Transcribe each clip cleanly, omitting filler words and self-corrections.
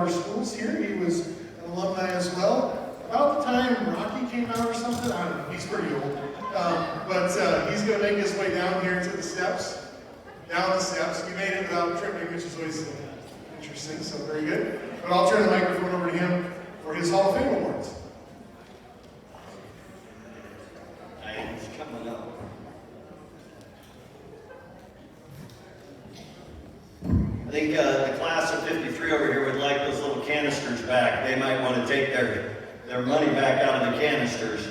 our schools here. He was an alumni as well. About the time Rocky came out or something, I don't know, he's pretty old. But he's going to make his way down here to the steps. Down the steps. He made it without tripping, which is always interesting, so very good. But I'll turn the microphone over to him for his Hall of Fame awards. He's coming up. I think the class of 53 over here would like those little canisters back. They might want to take their money back out of the canisters.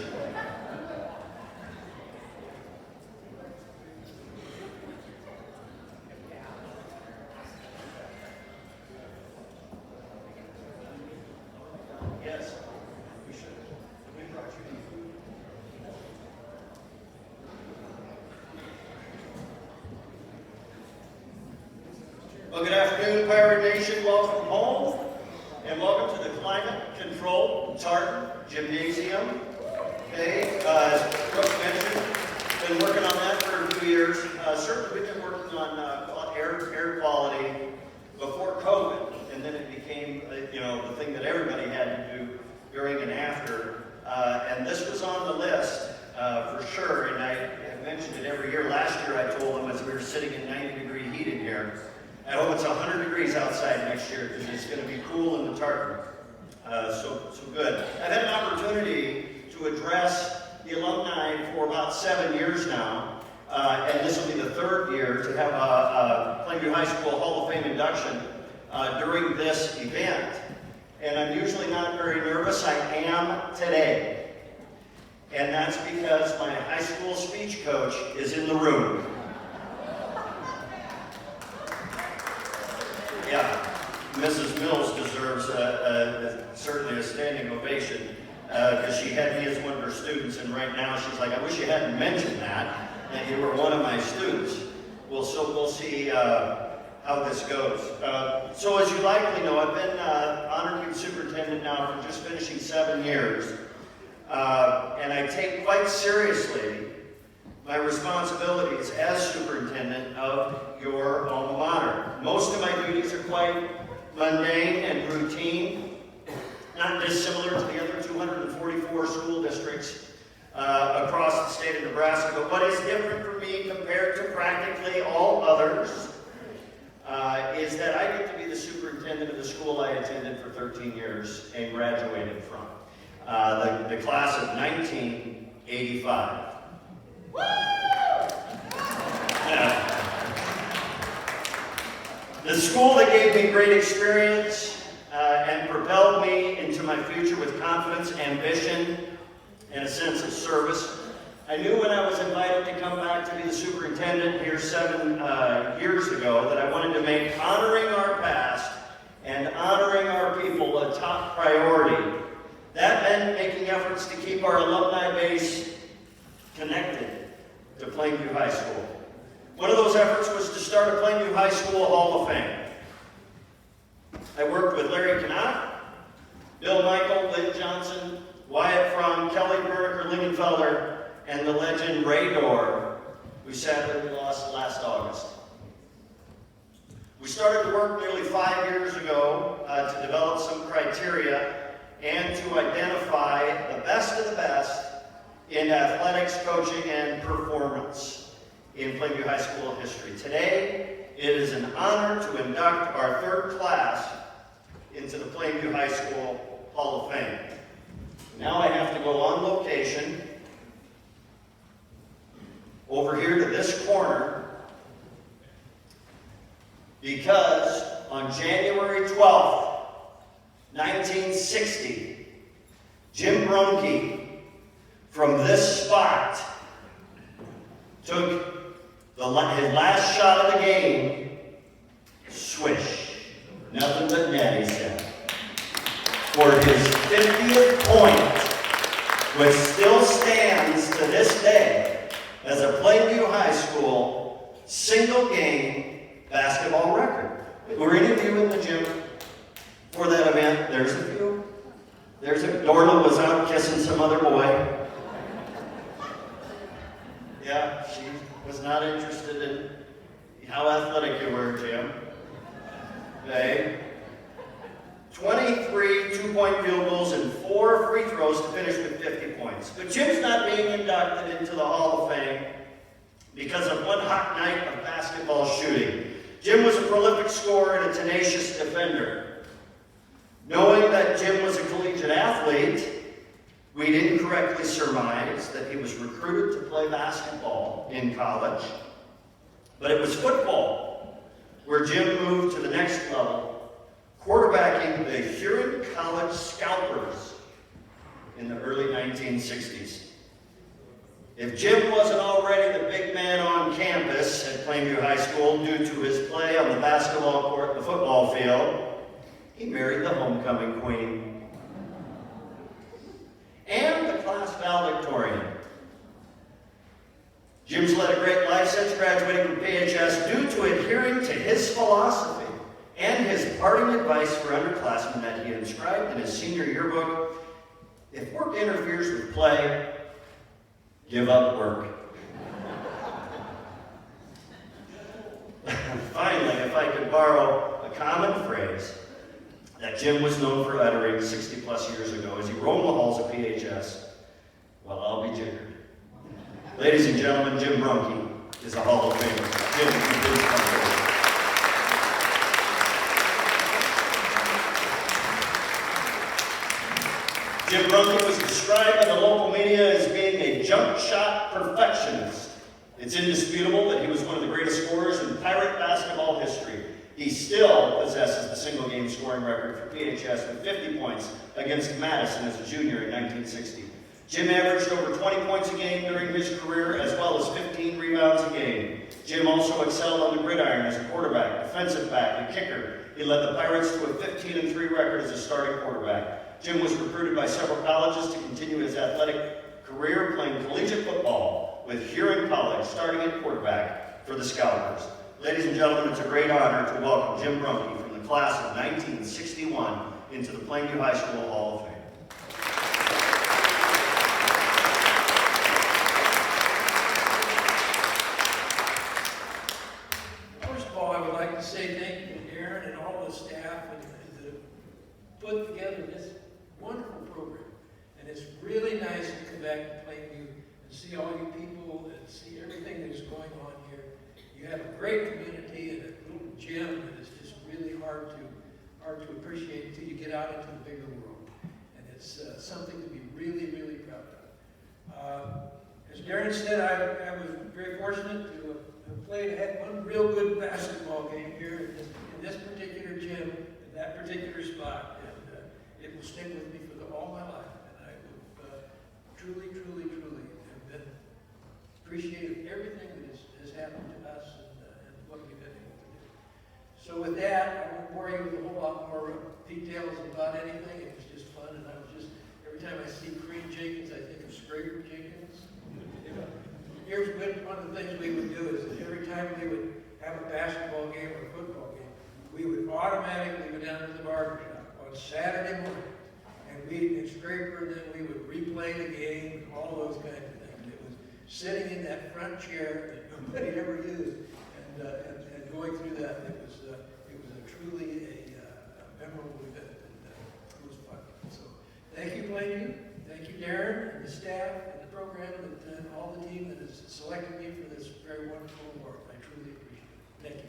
Yes, we should. We brought you in. Well, good afternoon, Pirate Nation. Welcome home, and welcome to the Climate Control Tartan Gymnasium. Okay, as Brooke mentioned, been working on that for a few years. Certainly, we've been working on air quality before COVID, and then it became, the thing that everybody had to do during and after. And this was on the list for sure. And I have mentioned it every year. Last year, I told them as we were sitting in 90-degree heat in here, I hope it's 100 degrees outside next year because it's going to be cool in the tartan. So good. I've had an opportunity to address the alumni for about 7 years now, and this will be the third year to have a Plainview High School Hall of Fame induction during this event. And I'm usually not very nervous. I am today. And that's because my high school speech coach is in the room. Yeah, Mrs. Mills deserves certainly a standing ovation because she had me as one of her students, and right now she's like, I wish you hadn't mentioned that you were one of my students. Well, so we'll see how this goes. So as you likely know, I've been honored youth superintendent now for just finishing 7 years, and I take quite seriously my responsibilities as superintendent of your alma mater. Most of my duties are quite mundane and routine, not dissimilar to the other 244 school districts across the state of Nebraska. But what is different for me compared to practically all others is that I get to be the superintendent of the school I attended for 13 years and graduated from, the class of 1985. The school that gave me great experience and propelled me into my future with confidence, ambition, and a sense of service. I knew when I was invited to come back to be the superintendent here 7 years ago that I wanted to make honoring our past and honoring our people a top priority. That meant making efforts to keep our alumni base connected to Plainview High School. One of those efforts was to start a Plainview High School Hall of Fame. I worked with Larry Knott, Bill Michael, Lynn Johnson, Wyatt Fromm, Kelly Berger, Lingenfelder, and the legend Ray Dorr, who sadly we lost last August. We started to work nearly 5 years ago to develop some criteria and to identify the best of the best in athletics, coaching, and performance in Plainview High School history. Today, it is an honor to induct our third class into the Plainview High School Hall of Fame. Now I have to go on location over here to this corner because on January 12th, 1960, Jim Brunke from this spot took his last shot of the game, swish, nothing but net, he said, for his 50th point, which still stands to this day as a Plainview High School single-game basketball record. Were any of you in the gym for that event? There's a few. Dorla was out kissing some other boy. Yeah, she was not interested in how athletic you were, Jim. Okay. 2-point field goals and 4 free throws to finish with 50 points. But Jim's not being inducted into the Hall of Fame because of one hot night of basketball shooting. Jim was a prolific scorer and a tenacious defender. Knowing that Jim was a collegiate athlete, we didn't correctly surmise that he was recruited to play basketball in college. But it was football where Jim moved to the next level, quarterbacking the Huron College Scalpers in the early 1960s. If Jim wasn't already the big man on campus at Plainview High School due to his play on the basketball court, the football field, he married the homecoming queen and the class valedictorian. Jim's led a great life since graduating from PHS due to adhering to his philosophy and his parting advice for underclassmen that he inscribed in his senior yearbook: if work interferes with play, give up work. Finally, if I could borrow a common phrase that Jim was known for uttering 60-plus years ago as he roamed the halls of PHS, well, I'll be jiggered. Ladies and gentlemen, Jim Brunke is a Hall of Famer. Jim, if you please come forward. Jim Brunke was described by the local media as being a jump shot perfectionist. It's indisputable that he was one of the greatest scorers in Pirate basketball history. He still possesses the single-game scoring record for PHS with 50 points against Madison as a junior in 1960. Jim averaged over 20 points a game during his career, as well as 15 rebounds a game. Jim also excelled on the gridiron as a quarterback, defensive back, and kicker. He led the Pirates to a 15-3 record as a starting quarterback. Jim was recruited by several colleges to continue his athletic career playing collegiate football with Huron College, starting at quarterback for the Scalpers. Ladies and gentlemen, it's a great honor to welcome Jim Brunke from the class of 1961 into the Plainview High School Hall of Fame. First of all, I would like to say thank you to Aaron and all the staff and put together this wonderful program. And it's really nice to come back to Plainview and see all you people and see everything that is going on here. You have a great community and a little gym that is just really hard to appreciate until you get out into the bigger world. And it's something to be really, really proud of. As Darren said, I was very fortunate to have had one real good basketball game here in this particular gym, in that particular spot. And it will stick with me for all my life. And I will truly, truly, truly have been appreciative of everything that has happened to us and what we've been able to do. So with that, I won't bore you with a whole lot more details about anything. It was just fun, and I was just, every time I see Crean Jenkins, I think of Scraper Jenkins. Here's one of the things we would do is that every time we would have a basketball game or a football game, we would automatically go down to the barber shop on Saturday morning, and in Scraper, then we would replay the game and all those kinds of things. It was sitting in that front chair that nobody ever used and going through that. It was truly a memorable event, and it was fun. So thank you, Plainview. Thank you, Darren, and the staff, and the program, and all the team that has selected me for this very wonderful award. I truly appreciate it. Thank you.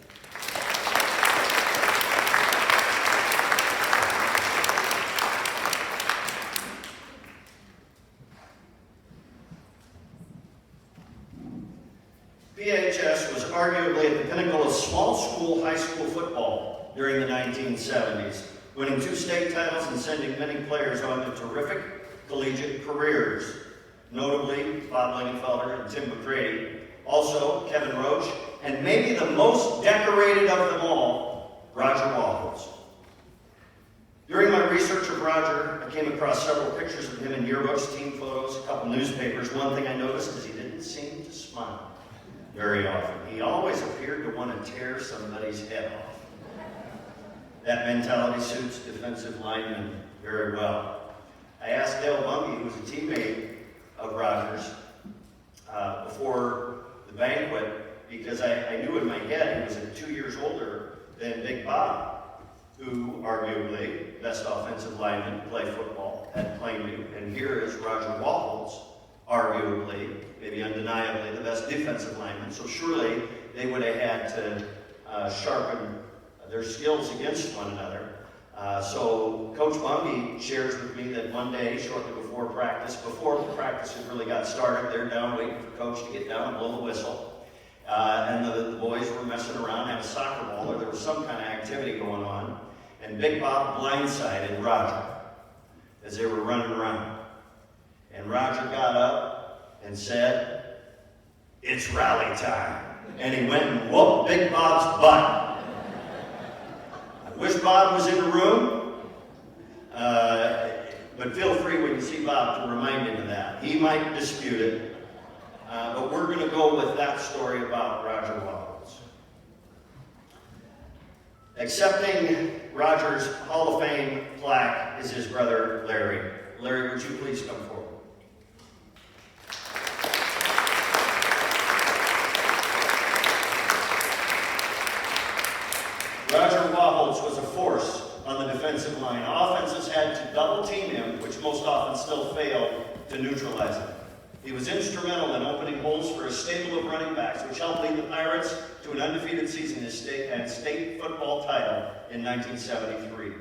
PHS was arguably at the pinnacle of small school high school football during the 1970s, winning 2 state titles and sending many players on to terrific collegiate careers, notably Bob Lingenfelder and Tim McCready, also Kevin Roach, and maybe the most decorated of them all, Roger Waffles. During my research of Roger, I came across several pictures of him in yearbooks, team photos, a couple newspapers. One thing I noticed is he didn't seem to smile very often. He always appeared to want to tear somebody's head off. That mentality suits defensive linemen very well. I asked Dale Bungie, who was a teammate of Roger's, before the banquet, because I knew in my head he was 2 years older than Big Bob. who arguably best offensive lineman to play football at Plainview. And here is Roger Waffles, arguably, maybe undeniably, the best defensive lineman. So surely they would have had to sharpen their skills against one another. So Coach Bundy shares with me that one day, shortly before the practice had really got started, they're down waiting for Coach to get down and blow the whistle. And the boys were messing around, had a soccer ball, or there was some kind of activity going on. And Big Bob blindsided Roger as they were running around. And Roger got up and said, "It's rally time." And he went and whooped Big Bob's butt. I wish Bob was in the room, but feel free when you see Bob to remind him of that. He might dispute it. But we're going to go with that story about Roger Waffles. Accepting Roger's Hall of Fame plaque is his brother, Larry. Larry, would you please come forward? Roger Waffles was a force on the defensive line. Offenses had to double team him, which most often still failed to neutralize him. He was instrumental in opening holes for a stable of running backs, which helped lead the Pirates to an undefeated season and state football title in 1973.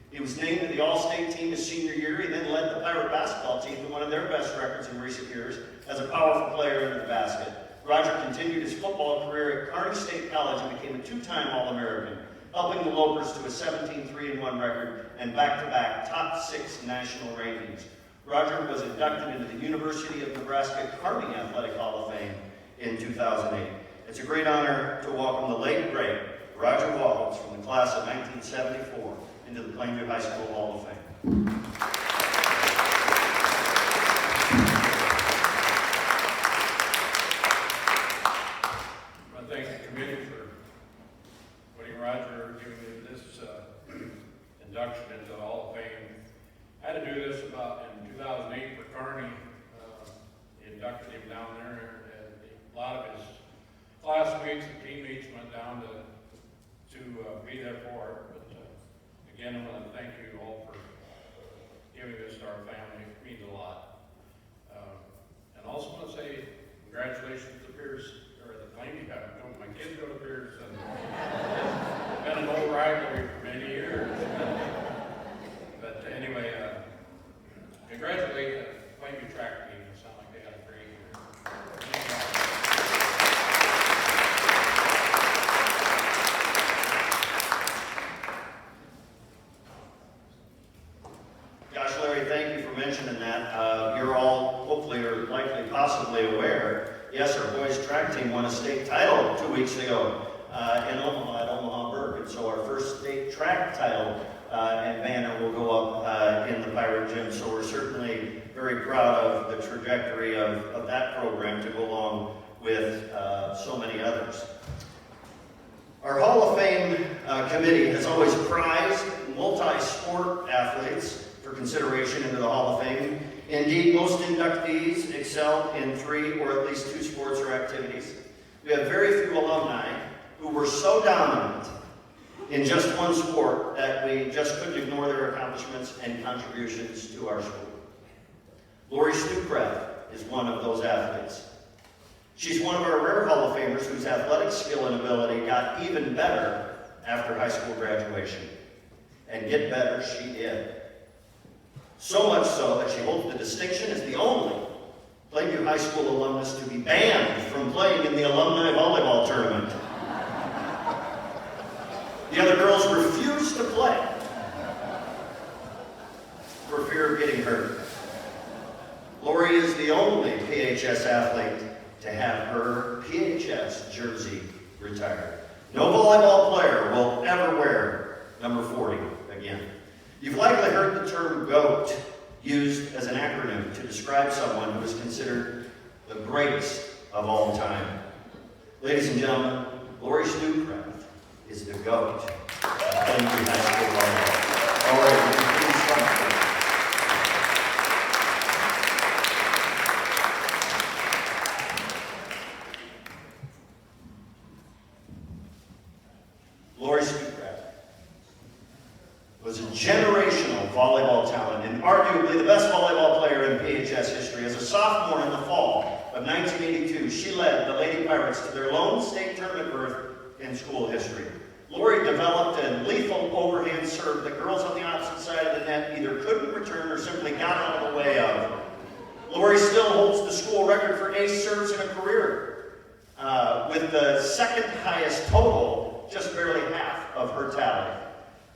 He was named to the All-State team his senior year. He then led the Pirate basketball team to one of their best records in recent years as a powerful player into the basket. Roger continued his football career at Kearney State College and became a two-time All-American, helping the Lopers to a 17-3-1 record and back-to-back top 6 national rankings. Roger was inducted into the University of Nebraska Kearney Athletic Hall of Fame in 2008. It's a great honor to welcome the late, great Roger Waffles from the class of 1974 into the Plainview High School Hall of Fame. I want to thank the committee for putting Roger, giving me this induction into the Hall of Fame. I had to do this about in 2008 for Kearney. They inducted him down there, and a lot of his classmates and teammates went down to be there for it. But again, I want to thank you all for giving this to our family. It means a lot. And also want to say congratulations to Pierce, or the Plainview. My kids go to Pierce, and it's been an old rivalry for many years. But anyway, congratulate the Plainview track team. It sounds like they had a great year. Gosh, Larry, thank you for mentioning that. You're all hopefully or likely possibly aware, yes, our boys track team won a state title 2 weeks ago in Omaha at Omaha Burke. And so our first state track title and banner will go up in the Pirate Gym. So we're certainly very proud of the trajectory of that program to go along with so many others. Our Hall of Fame committee has always prized multi-sport athletes for consideration into the Hall of Fame. Indeed, most inductees excel in 3 or at least 2 sports or activities. We have very few alumni who were so dominant in just one sport that we just couldn't ignore their accomplishments and contributions to our school. Lori Stucraft is one of those athletes. She's one of our rare Hall of Famers whose athletic skill and ability got even better after high school graduation. And get better she did. So much so that she holds the distinction as the only Plainview High School alumnus to be banned from playing in the alumni volleyball tournament. The other girls refused to play for fear of getting hurt. Lori is the only PHS athlete to have her PHS jersey retired. No volleyball player will ever wear number 40 again. You've likely heard the term GOAT used as an acronym to describe someone who is considered the greatest of all time. Ladies and gentlemen, Lori Stucraft is the GOAT of Plainview High School volleyball. All right, would you please come forward? Lori Stucraft. volleyball talent and arguably the best volleyball player in PHS history. As a sophomore in the fall of 1982, she led the Lady Pirates to their lone state tournament berth in school history. Lori developed a lethal overhand serve that girls on the opposite side of the net either couldn't return or simply got out of the way of. Lori still holds the school record for ace serves in a career, with the second highest total, just barely half of her tally.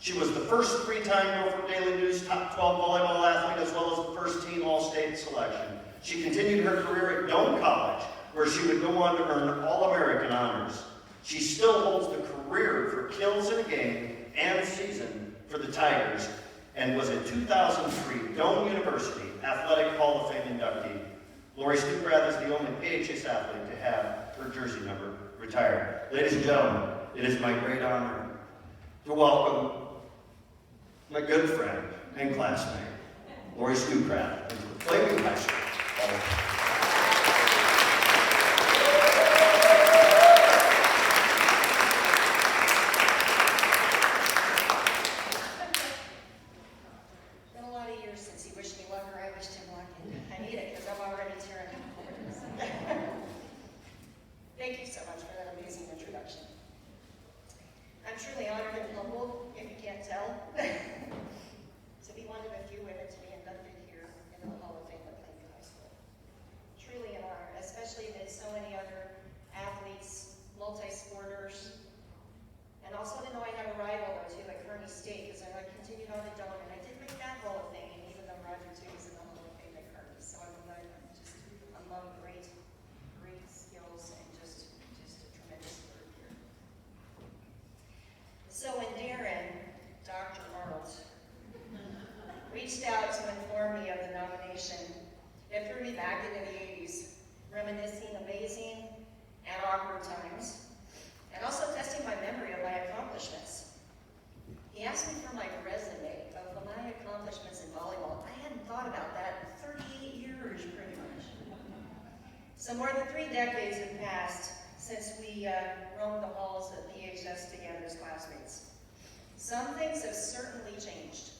She was the first three-time Norfolk Daily News top 12 volleyball athlete, as well as the first team All-State selection. She continued her career at Doane College, where she would go on to earn All-American honors. She still holds the career for kills in a game and season for the Tigers, and was a 2003 Doane University Athletic Hall of Fame inductee. Lori Stukrath is the only PHS athlete to have her jersey number retired. Ladies and gentlemen, it is my great honor to welcome my good friend and classmate, Lori Stukrath, into Lakeview High School. Been a lot of years since he wished me luck or I wished him luck, and I need it because I'm already tearing up. Thank you so much for that amazing introduction. I'm truly honored and humbled, if you can't tell, to be one of the few women to be inducted here into the Hall of Fame at Lakeview High School. Truly an honor, especially amid so many other athletes, multi-sporters, and also to know I have a rival though too at Kearney State, because I continued on to Doane, and I did make that Hall of Fame, even though Roger too is in the Hall of Fame at Kearney. So I'm just among great skills and just a tremendous group here. So when Darren, Dr. Arnold, reached out to inform me of the nomination, it threw me back into the 80s, reminiscing amazing and awkward times, and also testing my memory of my accomplishments. He asked me for my resume of my accomplishments in volleyball. I hadn't thought about that in 38 years, pretty much. So more than 3 decades have passed since we roamed the halls of PHS together as classmates. Some things have certainly changed.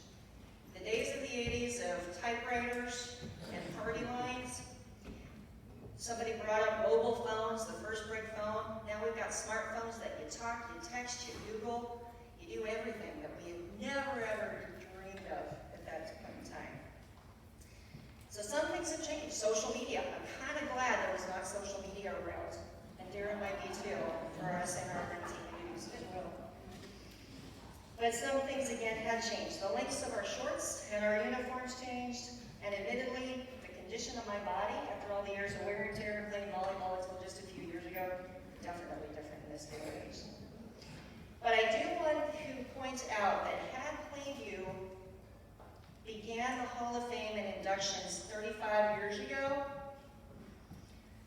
The days of the 80s of typewriters and party lines. Somebody brought up mobile phones, the first brick phone. Now we've got smartphones that you talk, you text, you Google, you do everything that we had never ever dreamed of at that point in time. So some things have changed. Social media. I'm kind of glad there was not social media around. And Darren might be too, for us in our communities as well. But some things again have changed. The lengths of our shorts and our uniforms changed, and admittedly, the condition of my body, after all the years of wear and tear of playing volleyball until just a few years ago, definitely different in this day and age. But I do want to point out that had Plainview began the Hall of Fame and inductions 35 years ago,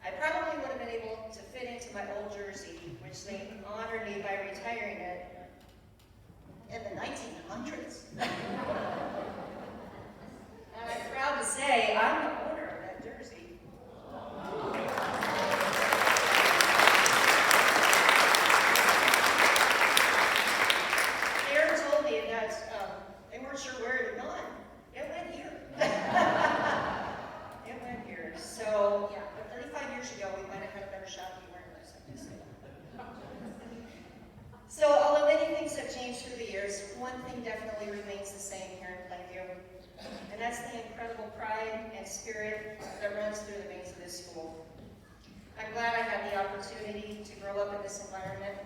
I probably would have been able to fit into my old jersey, which they honored me by retiring it in the 1900s. And I'm proud to say I'm the owner of that jersey. Darren told me that they weren't sure where it had gone. It went here. It went here. So, yeah, but 35 years ago, we might have had a better shot at wearing this, I can say that. So, although many things have changed through the years, one thing definitely remains the same here in Plainview, and that's the incredible pride and spirit that runs through the veins of this school. I'm glad I had the opportunity to grow up in this environment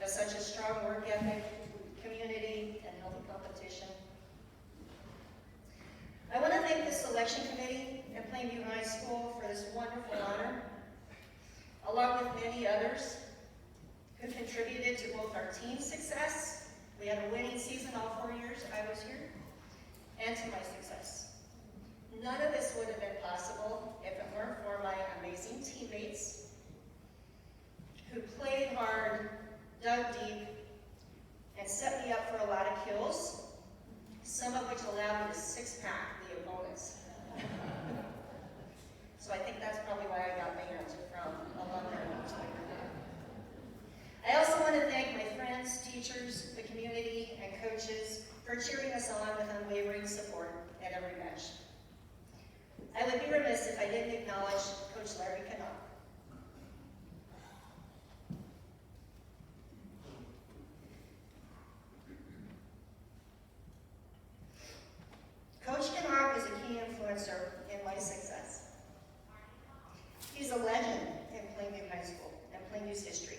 of such a strong work ethic, community, and healthy competition. I want to thank the selection committee at Plainview High School for this wonderful honor, along with many others who contributed to both our team's success. We had a winning season all 4 years I was here, and to my success. None of this would have been possible if it weren't for my amazing teammates who played hard, dug deep, and set me up for a lot of kills, some of which allowed me to six-pack the opponents. So I think that's probably why I got banned from alumni. I also want to thank my friends, teachers, the community, and coaches for cheering us on with unwavering support at every match. I would be remiss if I didn't acknowledge Coach Larry Canuck. Coach Canuck is a key influencer in my success. He's a legend in Plainview High School and Plainview's history.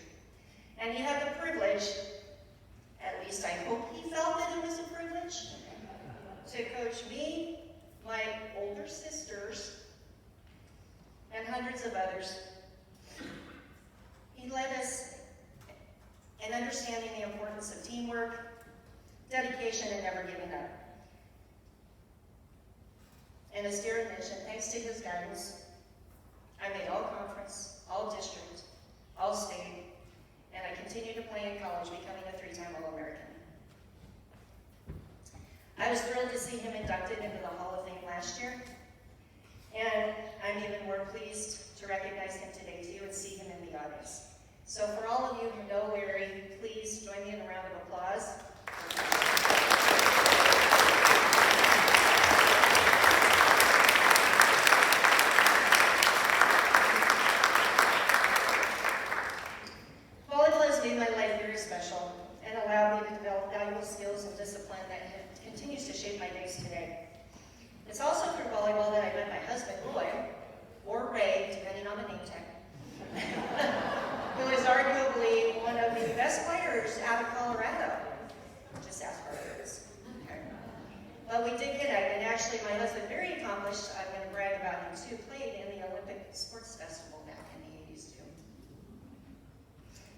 And he had the privilege, at least I hope he felt that it was a privilege, to coach me, my older sisters, and hundreds of others. He led us in understanding the importance of teamwork, dedication, and never giving up. And as Darren mentioned, thanks to his guidance, I made all conference, all district, all state, and I continued to play in college, becoming a 3-time All-American. I was thrilled to see him inducted into the Hall of Fame last year, and I'm even more pleased to recognize him today too and see him in the audience. So for all of you who know Larry, please join me in a round of applause. Volleyball has made my life very special and allowed me to develop valuable skills and discipline that continues to shape my days today. It's also through volleyball that I met my husband, Roy, or Ray, depending on the name tag, who is arguably one of the best players out of Colorado. Just ask our kids. Okay. But we did connect, and actually my husband, very accomplished, I'm going to brag about him too, played in the Olympic Sports Festival back in the 80s too.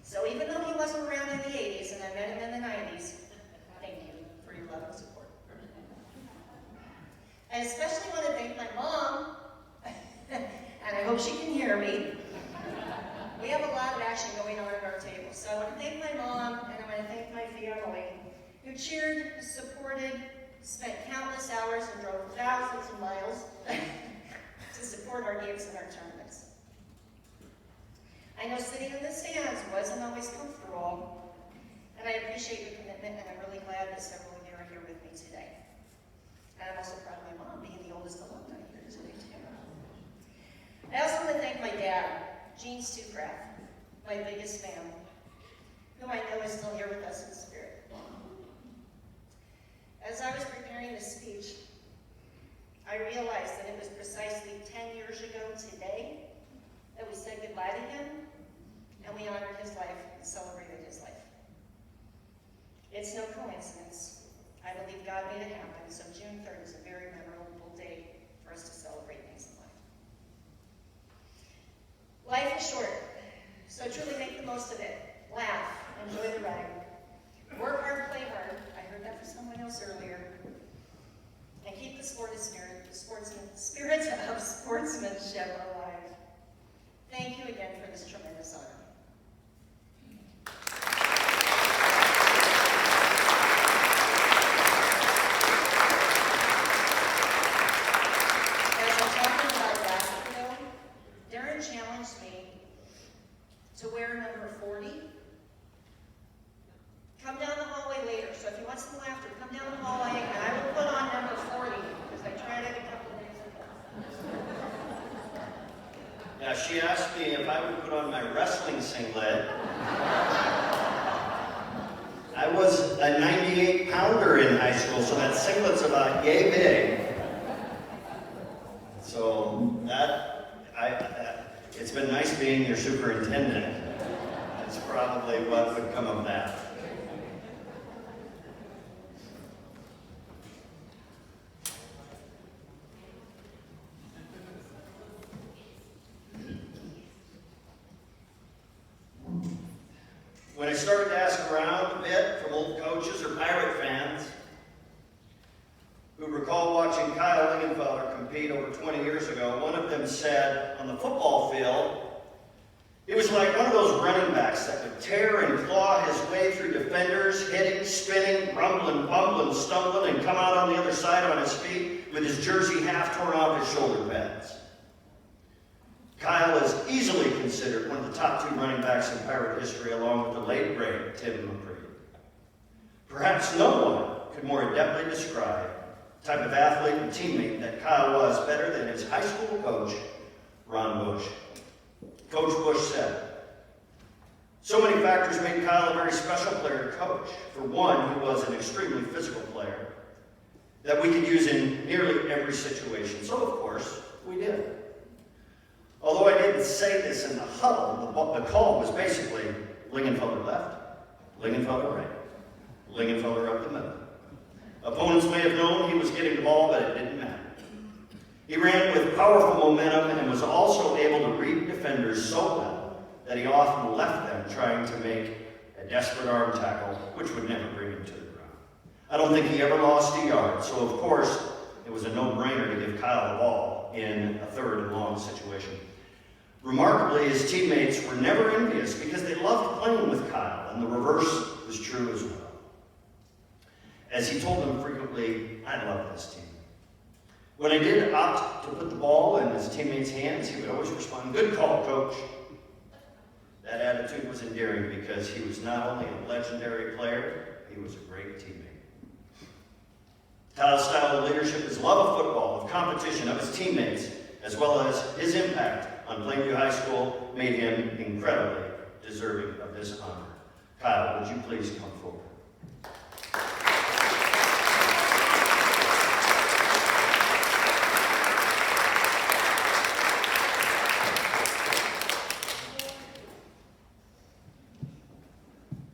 So even though he wasn't around in the 80s and I met him in the 90s, thank you for your love and support. I especially want to thank my mom, and I hope she can hear me. We have a lot of action going on at our table, so I want to thank my mom, and I want to thank my family, who cheered, supported, spent countless hours, and drove thousands of miles to support our games and our tournaments. I know sitting in the stands wasn't always comfortable, and I appreciate your commitment, and I'm really glad that several of you are here with me today. And I'm also proud of my mom being the oldest alumni here today, too. I also want to thank my dad, Gene Stucraft, my biggest fan, whom I know is still here with us in spirit. As I was preparing this speech, I realized that it was precisely 10 years ago today that we said goodbye to him, and we honored his life and celebrated his life. It's no coincidence. I believe God made it happen, so June 3rd is a very memorable day for us to celebrate things in life. Life is short, so truly make the most of it. Laugh, enjoy the ride. Work hard, play hard. I heard that from someone else earlier. And keep the spirit of sportsmanship alive. Thank you again for this tremendous honor. To wear number 40. Come down the hallway later, so if you want some laughter, come down the hallway and I will put on number 40, because I tried it a couple of days ago. Yeah, she asked me if I would put on my wrestling singlet. I was a 98-pounder in high school, so that singlet's about yay big. So it's been nice being your superintendent. That's probably what would come of that. When I started to ask around a bit from old coaches or Pirate fans who recall watching Kyle Lingenfelder compete over 20 years ago, one of them said, on the football field, it was like one of those running backs that would tear and claw his way through defenders, hitting, spinning, rumbling, bumbling, stumbling, and come out on the other side on his feet with his jersey half torn off his shoulder pads. Kyle is easily considered one of the top 2 running backs in Pirate history, along with the late great Tim McCready. Perhaps no one could more adeptly describe the type of athlete and teammate that Kyle was better than his high school coach, Ron Bush. Coach Bush said, "So many factors made Kyle a very special player to coach. For one, he was an extremely physical player that we could use in nearly every situation. So, of course, we did. Although I didn't say this in the huddle, the call was basically Lingenfelder left, Lingenfelder right, Lingenfelder up the middle. Opponents may have known he was getting the ball, but it didn't matter. He ran with powerful momentum and was also able to read defenders so well that he often left them trying to make a desperate arm tackle, which would never bring him to the ground. I don't think he ever lost a yard, so of course it was a no-brainer to give Kyle the ball in a third and long situation. Remarkably, his teammates were never envious because they loved playing with Kyle, and the reverse was true as well. As he told them frequently, I love this team. When I did opt to put the ball in his teammates' hands, he would always respond, good call, coach. That attitude was endearing because he was not only a legendary player, he was a great teammate. Kyle's style of leadership, his love of football, of competition, of his teammates, as well as his impact on Plainview High School made him incredibly deserving of this honor. Kyle, would you please come forward?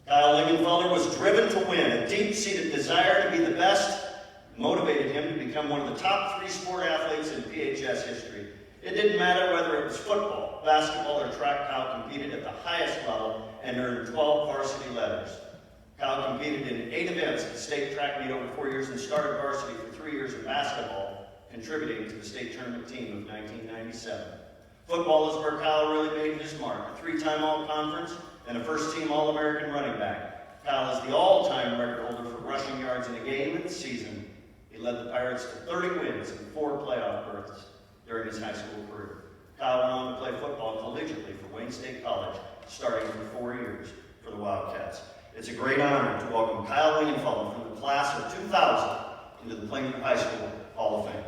Kyle Lingenfelder was driven to win. A deep-seated desire to be the best motivated him to become one of the top 3 sport athletes in PHS history. It didn't matter whether it was football, basketball, or track. Kyle competed at the highest level and earned 12 varsity letters. Kyle competed in 8 events at the state track meet over 4 years and started varsity for 3 years in basketball, contributing to the state tournament team of 1997. Football is where Kyle really made his mark. A 3-time All-Conference and a first-team All-American running back. Kyle is the all-time record holder for rushing yards in a game and season. He led the Pirates to 30 wins and 4 playoff berths during his high school career. Kyle went on to play football collegiately for Wayne State College, starting for 4 years for the Wildcats. It's a great honor to welcome Kyle Lingenfelder from the class of 2000 into the Plainview High School Hall of Fame.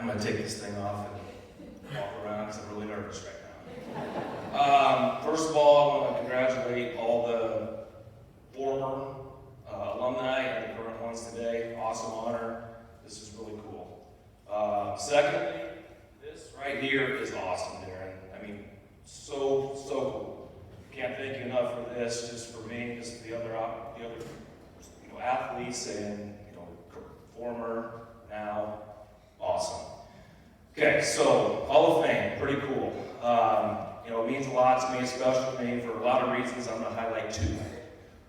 I'm going to take this thing off and walk around because I'm really nervous right now. First of all, I want to congratulate all the former alumni and the current ones today. Awesome honor. This is really cool. Secondly, this right here is awesome, Darren. I mean, so cool. Can't thank you enough for this, just for me, just the other athletes and former, now. Awesome. Okay, so Hall of Fame, pretty cool. It means a lot to me, especially to me, for a lot of reasons. I'm going to highlight 2.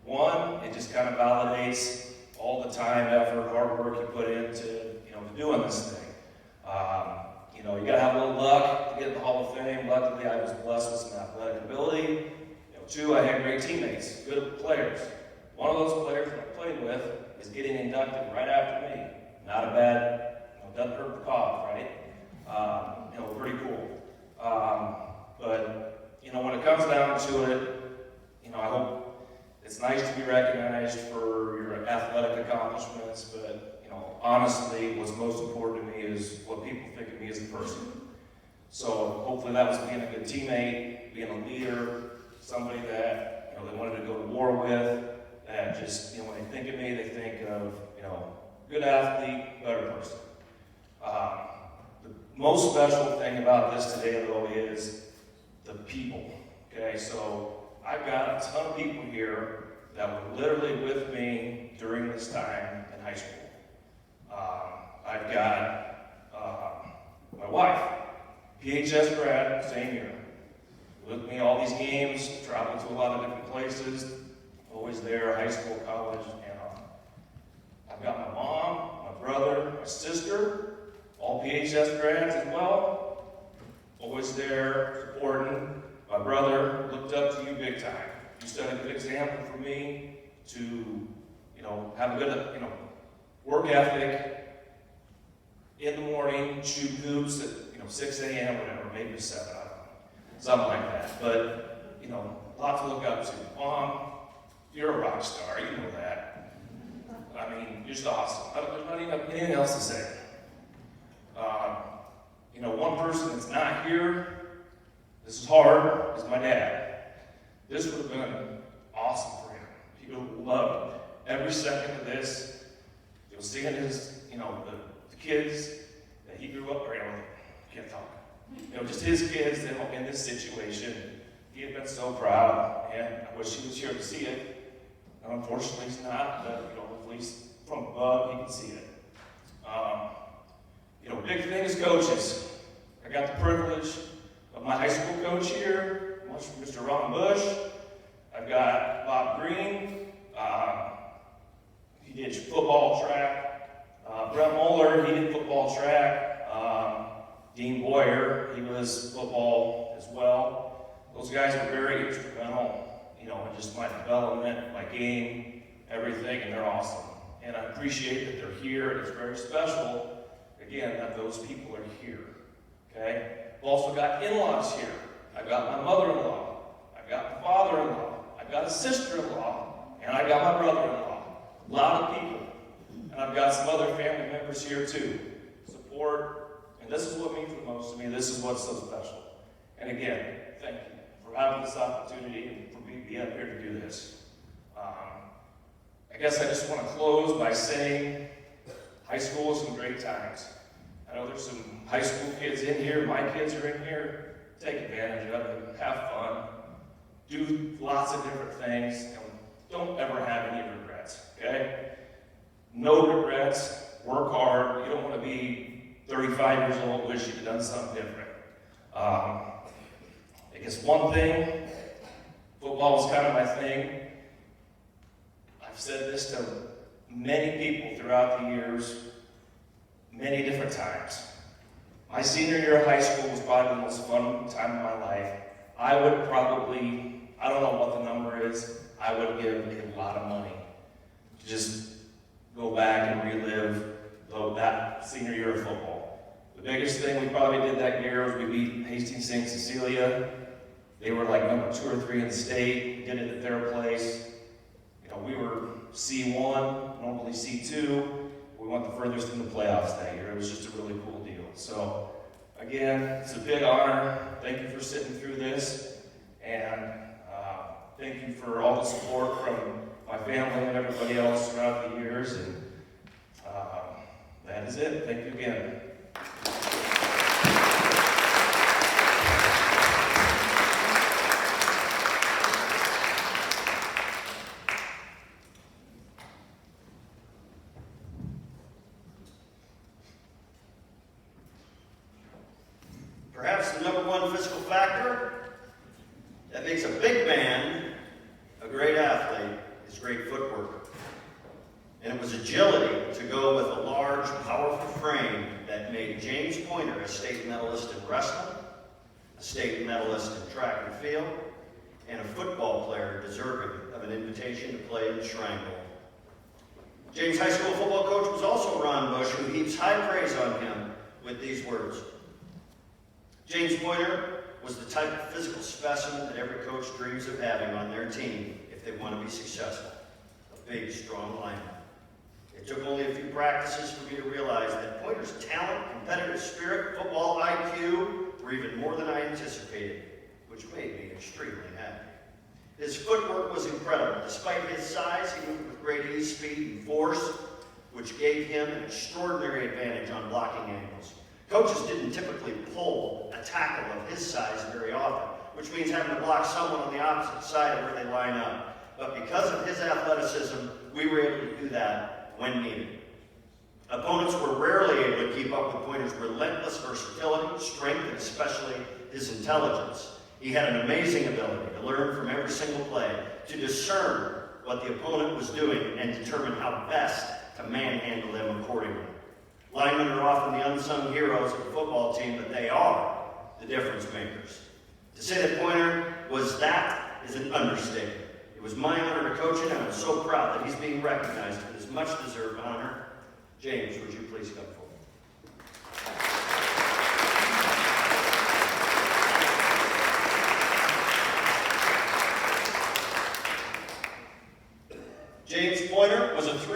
One, it just kind of validates all the time, effort, hard work you put into, doing this thing. You got to have a little luck to get in the Hall of Fame. Luckily, I was blessed with some athletic ability. 2, I had great teammates, good players. One of those players that I played with is getting inducted right after me. Not a bad, doesn't hurt the cause, right? Pretty cool. But when it comes down to it, I hope it's nice to be recognized for your athletic accomplishments, but, honestly, what's most important to me is what people think of me as a person. So hopefully that was being a good teammate, being a leader, somebody that, they wanted to go to war with, that just, when they think of me, they think of, good athlete, better person. The most special thing about this today, though, is the people. Okay, so I've got a ton of people here that were literally with me during this time in high school. I've got my wife, PHS grad, same year. With me all these games, traveled to a lot of different places, always there, high school, college, and on. I've got my mom, my brother, my sister, all PHS grads as well, always there, supporting. My brother looked up to you big time. You set a good example for me to, have a good, work ethic in the morning, shoot hoops at, 6 a.m., whatever, maybe 7, I don't know, something like that. But, a lot to look up to. Mom, you're a rock star, you know that. I mean, you're just awesome. There's not even anything else to say. One person that's not here, this is hard, is my dad. This would have been awesome for him. He would have loved every second of this. You'll see in his, the kids that he grew up around. Can't talk. Just his kids in this situation. He had been so proud, and I wish he was here to see it. Unfortunately, he's not, but at least from above, he can see it. Big thing is coaches. I got the privilege of my high school coach here, Mr. Ron Bush. I've got Bob Green. He did football track. Brett Moeller, he did football track. Dean Boyer, he was football as well. Those guys were very instrumental, in just my development, my game, everything, and they're awesome. And I appreciate that they're here. It's very special, again, that those people are here, okay? I've also got in-laws here. I've got my mother-in-law. I've got my father-in-law. I've got a sister-in-law. And I've got my brother-in-law. A lot of people. And I've got some other family members here too. Support. And this is what means the most to me. This is what's so special. And again, thank you for having this opportunity and for me being up here to do this. I guess I just want to close by saying high school is some great times. I know there's some high school kids in here. My kids are in here. Take advantage of it. Have fun. Do lots of different things. And don't ever have any regrets, okay? No regrets. Work hard. You don't want to be 35 years old, wish you'd have done something different. I guess one thing, football is kind of my thing. I've said this to many people throughout the years, many different times. My senior year of high school was probably the most fun time of my life. I would probably, I don't know what the number is, I would give a lot of money to just go back and relive that senior year of football. The biggest thing we probably did that year was we beat Hastings St. Cecilia. They were like number 2 or 3 in the state, did it at their place. We were C1, normally C2. We went the furthest in the playoffs that year. It was just a really cool deal. So, again, it's a big honor. Thank you for sitting through this. And thank you for all the support from my family and everybody else throughout the years. And that is it. Thank you again. Perhaps the number one physical factor that makes a big man a great athlete is great footwork. And it was agility to go with a large, powerful frame that made James Pointer a state medalist in wrestling, a state medalist in track and field, and a football player deserving of an invitation to play in the Shrine Bowl. James High School football coach was also Ron Bush, who heaps high praise on him with these words. James Pointer was the type of physical specimen that every coach dreams of having on their team if they want to be successful. A big, strong lineman. It took only a few practices for me to realize that Pointer's talent, competitive spirit, football IQ were even more than I anticipated, which made me extremely happy. His footwork was incredible. Despite his size, he moved with great ease, speed, and force, which gave him an extraordinary advantage on blocking angles. Coaches didn't typically pull a tackle of his size very often, which means having to block someone on the opposite side of where they line up. But because of his athleticism, we were able to do that when needed. Opponents were rarely able to keep up with Pointer's relentless versatility, strength, and especially his intelligence. He had an amazing ability to learn from every single play, to discern what the opponent was doing, and determine how best to manhandle them accordingly. Linemen are often the unsung heroes of a football team, but they are the difference makers. To say that Pointer was that is an understatement. It was my honor to coach him, and I'm so proud that he's being recognized for this much-deserved honor. James, would you please come forward?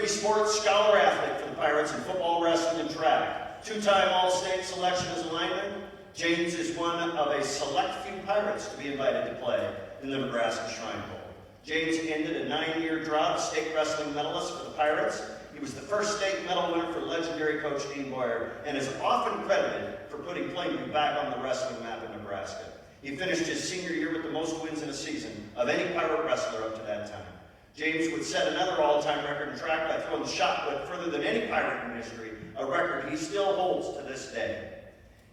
three sports scholar athlete for the Pirates in football, wrestling, and track. Two-time All-State selection as a lineman, James is one of a select few Pirates to be invited to play in the Nebraska Shrine Bowl. James ended a 9-year drought of state wrestling medalists for the Pirates. He was the first state medal winner for legendary coach Dean Boyer, and is often credited for putting Plainview back on the wrestling map in Nebraska. He finished his senior year with the most wins in a season of any Pirate wrestler up to that time. James would set another all-time record in track by throwing the shot put further than any Pirate in history, a record he still holds to this day.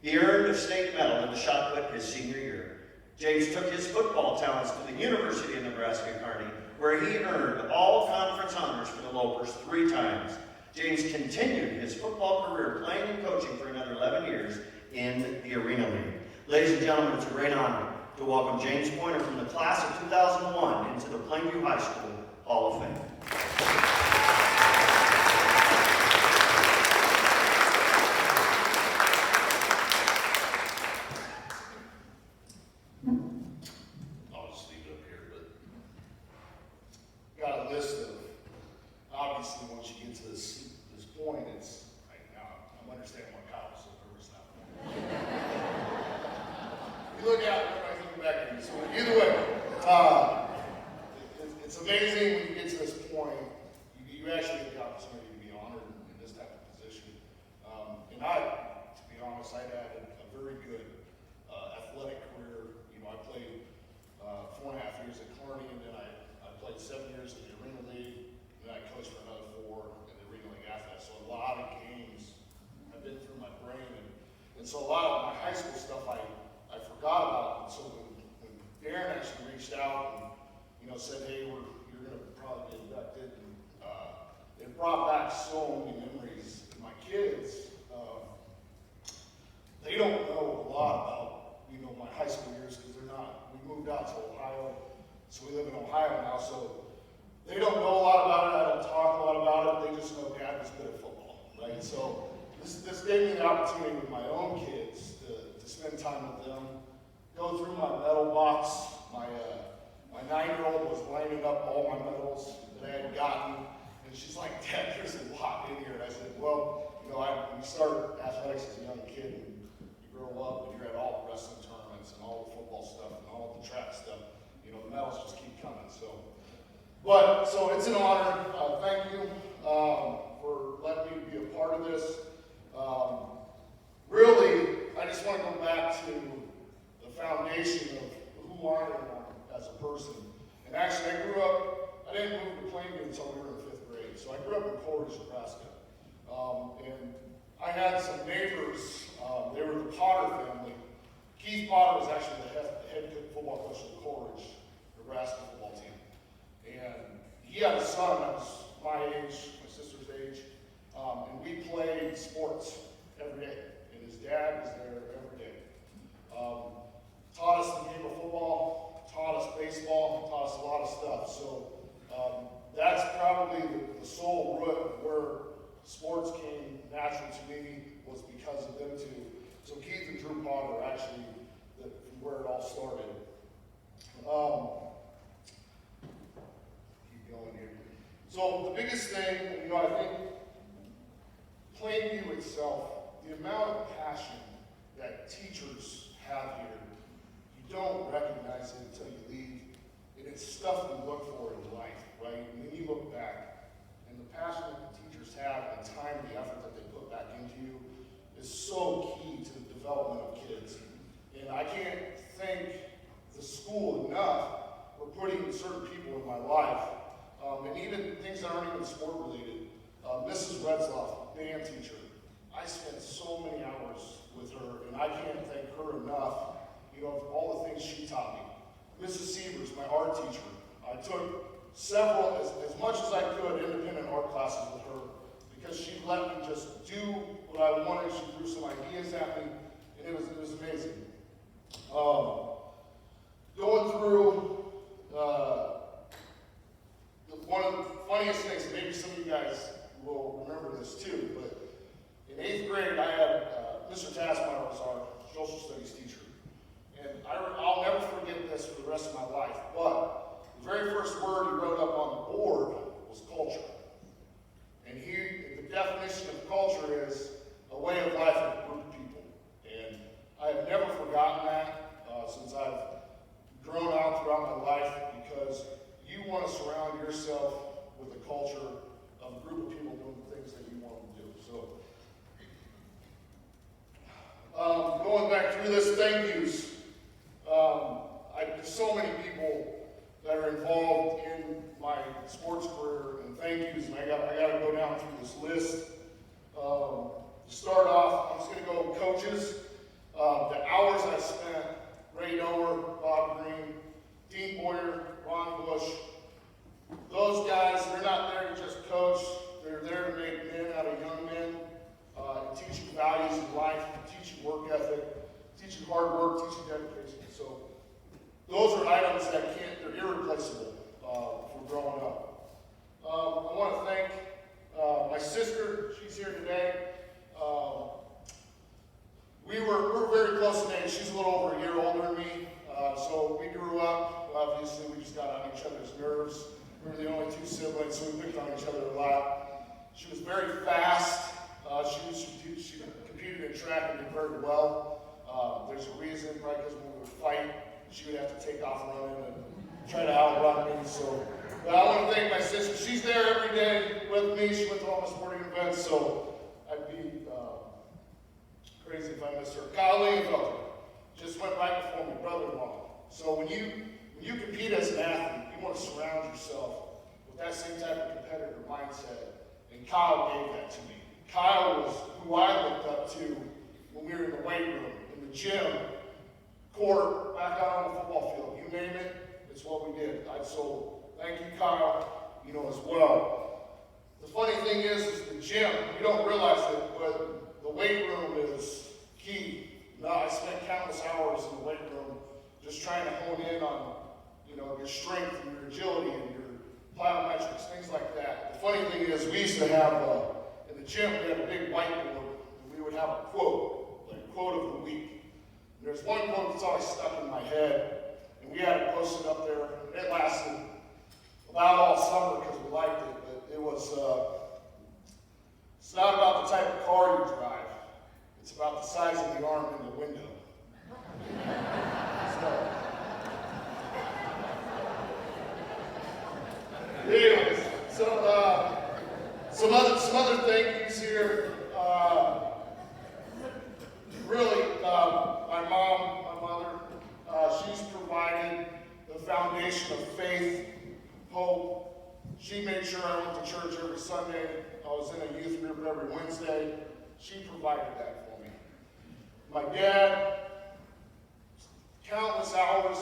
He earned a state medal in the shot put his senior year. James took his football talents to the University of Nebraska-Kearney, where he earned all conference honors for the Lopers 3 times. James continued his football career playing and coaching for another 11 years in the Arena League. Ladies and gentlemen, it's a great honor to welcome James Pointer from the class of 2001 into the Plainview High School Hall of Fame. I'll just leave it up here, but got a list of, obviously, once you get to this point, it's like, now I'm understanding why Kyle was so nervous now. You look out, everybody's looking back at you. So either way, it's amazing when you get to this point, you actually get the opportunity to be honored in this type of position. And to be honest, I had a very good athletic career. You know, I played 4.5 years at Kearney, and then I played 7 years in the Arena League, and then I coached for another 4 in the Arena League after that. So a lot of games have been through my brain, and so a lot of my high school stuff I forgot about. And so when Darren actually reached out and said, hey, you're going to probably get inducted, and it brought back so many memories. And my kids, they don't know a lot about my high school years because they're not. We moved out to Ohio, so we live in Ohio now. So they don't know a lot about it. I don't talk a lot about it. They just know Dad was good at football, right? So this gave me the opportunity with my own kids to spend time with them, go through my medal box. My 9-year-old was lining up all my medals that I had gotten, and she's like, Dad, there's a lot in here. And I said, well, when you start athletics as a young kid, and you grow up, and you're at all the wrestling tournaments and all the football stuff and all the track stuff, the medals just keep coming. So it's an honor. Thank you for letting me be a part of this. Really, I just want to go back to the foundation of who I am as a person. And actually, I didn't move to Plainview until we were in 5th grade. So I grew up in Coleridge, Nebraska. And I had some neighbors, they were the Potter family. Keith Potter was actually the head football coach of the Coleridge, Nebraska football team. And he had a son that was my age, my sister's age, and we played sports every day. And his dad was there every day. Taught us the game of football, taught us baseball, taught us a lot of stuff. So that's probably the sole root of where sports came natural to me, was because of them two. So Keith and Drew Potter are actually from where it all started. Keep going here. So the biggest thing, I think Plainview itself, the amount of passion that teachers have here, you don't recognize it until you leave. And it's stuff you look for in life, right? And then you look back, and the passion that the teachers have, and the time and the effort that they put back into you, is so key to the development of kids. And I can't thank the school enough for putting certain people in my life, and even things that aren't even sport related. Mrs. Retzloff, band teacher, I spent so many hours with her, and I can't thank her enough, for all the things she taught me. Mrs. Sievers, my art teacher, I took several, as much as I could, independent art classes with her, because she let me just do what I wanted. She threw some ideas at me, and it was amazing. Going through one of the funniest things, maybe some of you guys will remember this too, but in 8th grade, I had Mr. Tassmeyer was our social studies teacher. And I'll never forget this for the rest of my life, but the very first word he wrote up on the board was culture. group of people doing the things that you want them to do. So, going back through this, thank yous. There's so many people that are involved in my sports career, and thank yous, and I got to go down through this list. To start off, I'm just going to go coaches. The hours I spent, Ray Dover, Bob Green, Dean Boyer, Ron Bush, those guys, they're not there to just coach, they're there to make men out of young men, and teach you values in life, teach you work ethic, teach you hard work, teach you dedication. So those are items that they're irreplaceable for growing up. I want to thank my sister, she's here today. We're very close in age. She's a little over a year older than me. So we grew up, obviously we just got on each other's nerves. We were the only two siblings, so we picked on each other a lot. She was very fast. She competed in track and did very well. There's a reason, probably because when we would fight, she would have to take off running and try to outrun me. So, but I want to thank my sister. She's there every day with me. She went to all my sporting events, so I'd be crazy if I missed her. Kyle Leonfelder just went right before me, brother-in-law. So when you compete as an athlete, you want to surround yourself with that same type of competitor mindset. And Kyle gave that to me. Kyle was who I looked up to when we were in the weight room, in the gym, court, back out on the football field. You name it, it's what we did. So thank you, Kyle, as well. The funny thing is the gym, you don't realize it, but the weight room is key. I spent countless hours in the weight room just trying to hone in on, your strength and your agility and your plyometrics, things like that. The funny thing is we used to have, in the gym, we had a big whiteboard, and we would have a quote, like quote of the week. And there's one quote that's always stuck in my head, and we had it posted up there. And it lasted about all summer because we liked it, but it was, it's not about the type of car you drive. It's about the size of the arm in the window. Anyways, some other thank yous here. Really, my mother, she's provided the foundation of faith, hope. She made sure I went to church every Sunday. I was in a youth group every Wednesday. She provided that for me. My dad, countless hours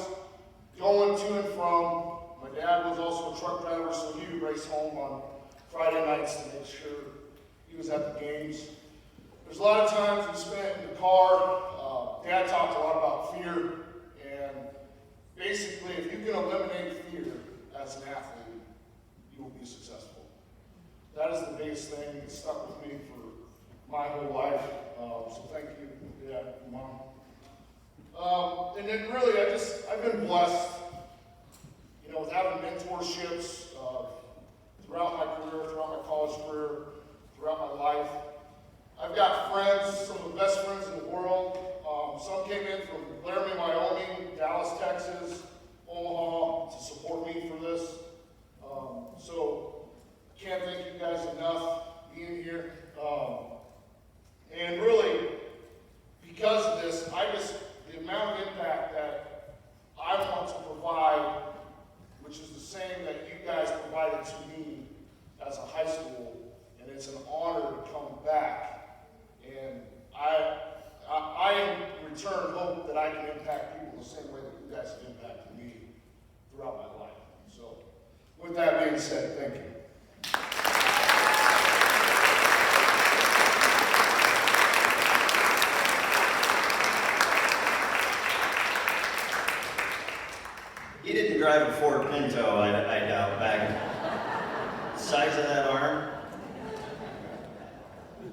going to and from. My dad was also a truck driver, so he would race home on Friday nights to make sure he was at the games. There's a lot of times we spent in the car. Dad talked a lot about fear, and basically, if you can eliminate fear as an athlete, you will be successful. That is the biggest thing that stuck with me for my whole life. So thank you, Dad, Mom. And then really, I've been blessed, with having mentorships throughout my career, throughout my college career, throughout my life. I've got friends, some of the best friends in the world. Some came in from Laramie, Wyoming, Dallas, Texas, Omaha to support me for this. So I can't thank you guys enough being here. And really, because of this, the amount of impact that I want to provide, which is the same that you guys provided to me as a high school, and it's an honor to come back. And I in return hope that I can impact people the same way that you guys have impacted me throughout my life. So, with that being said, thank you. He didn't drive a Ford Pinto, I doubt, back. The size of that arm.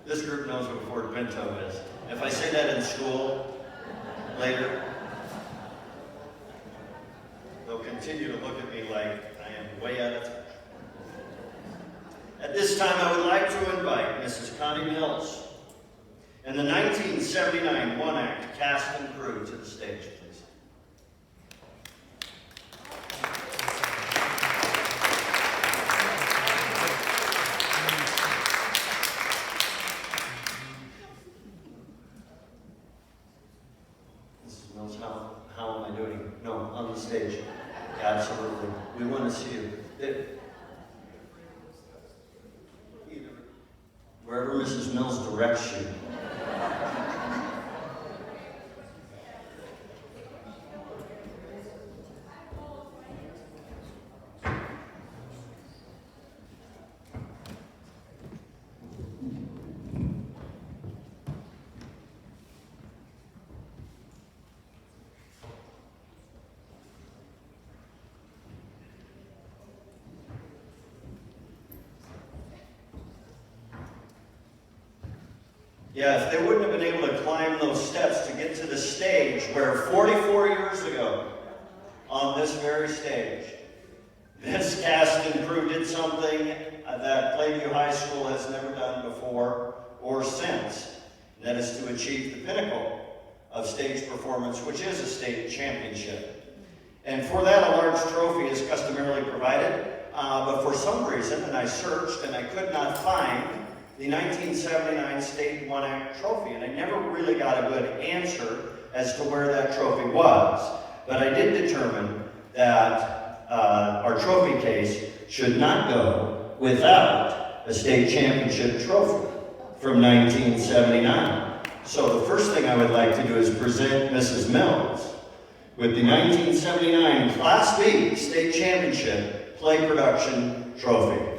This group knows what a Ford Pinto is. If I say that in school later, they'll continue to look at me like I am way out of touch. At this time, I would like to invite Mrs. Connie Mills and the 1979 One Act cast and crew to the stage, please. the stage. Absolutely. We want to see you. Wherever Mrs. Mills directs you. Yeah, if they wouldn't have been able to climb those steps to get to the stage where 44 years ago, on this very stage, this cast and crew did something that Plainview High School has never done before or since. And that is to achieve the pinnacle of stage performance, which is a state championship. And for that, a large trophy is customarily provided, but for some reason, and I searched and I could not find the 1979 State 1-Act trophy, and I never really got a good answer as to where that trophy was. But I did determine that our trophy case should not go without a state championship trophy from 1979. So the first thing I would like to do is present Mrs. Mills with the 1979 Class B State Championship Play Production Trophy.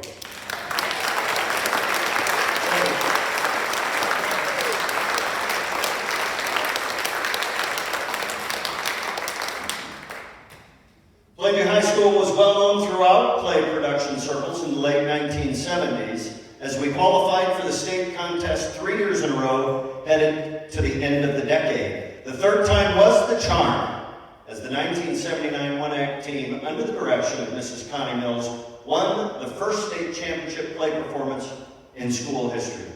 Plainview High School was well known throughout play production circles in the late 1970s as we qualified for the state contest 3 years in a row, headed to the end of the decade. The third time was the charm, as the 1979 1-Act team, under the direction of Mrs. Connie Mills, won the first state championship play performance in school history.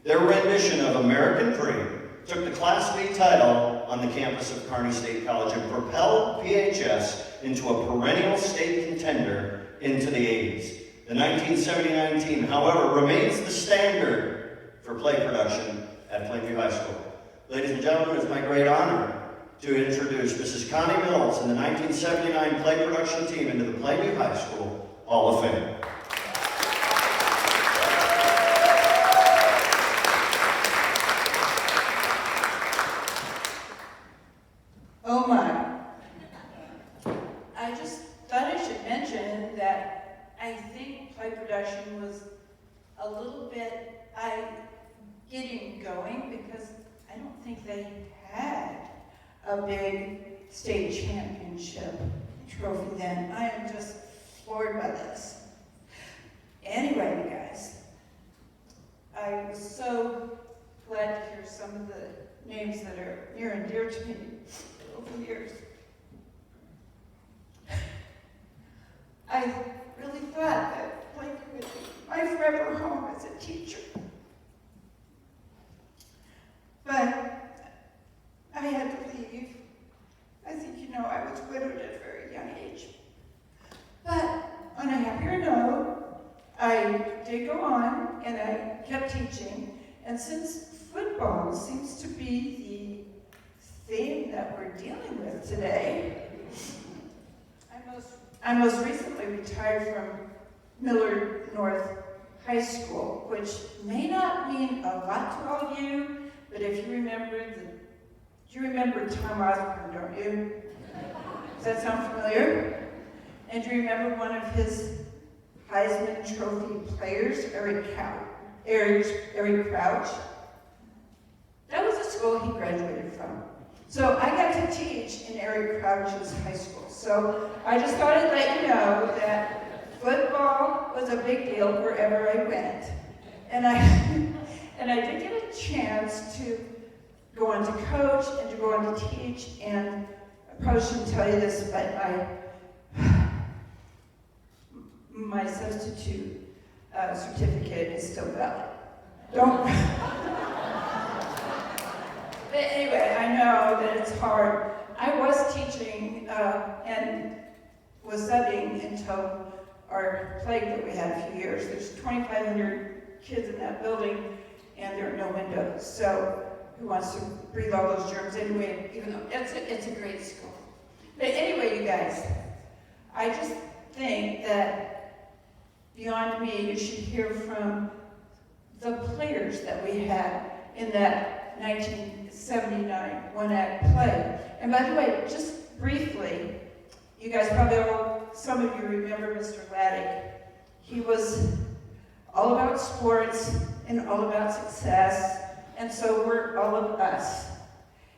Their rendition of American Dream took the Class B title on the campus of Kearney State College and propelled PHS into a perennial state contender into the 80s. The 1979 team, however, remains the standard for play production at Plainview High School. Ladies and gentlemen, it's my great honor to introduce Mrs. Connie Mills and the 1979 play production team into the Plainview High School Hall of Fame. Oh my. I just thought I should mention that I think play production was a little bit getting going because I don't think they had a big state championship trophy then. I am just floored by this. Anyway, you guys, I was so glad to hear some of the names that are near and dear to me over the years. I really thought that Plainview would be my forever home as a teacher. But I had to leave. I think you know I was widowed at a very young age. But on a happier note, I did go on and I kept teaching. And since football seems to be the theme that we're dealing with today, I most recently retired from Millard North High School, which may not mean a lot to all of you, but if you remember you remember Tom Osborne, don't you? Does that sound familiar? And do you remember one of his Heisman Trophy players, Eric Crouch? That was the school he graduated from. So I got to teach in Eric Crouch's high school. So I just thought I'd let you know that football was a big deal wherever I went. And I did get a chance to go on to coach and to go on to teach. And I probably shouldn't tell you this, but my substitute certificate is still valid. Don't. But anyway, I know that it's hard. I was teaching and was subbing until our plague that we had a few years. There's 2,500 kids in that building, and there are no windows. So who wants to breathe all those germs anyway? Even though it's a great school. But anyway, you guys. guys. I just think that beyond me, you should hear from the players that we had in that 1979 one-act play. And by the way, just briefly, you guys probably all, some of you remember Mr. Laddick. He was all about sports and all about success, and so were all of us.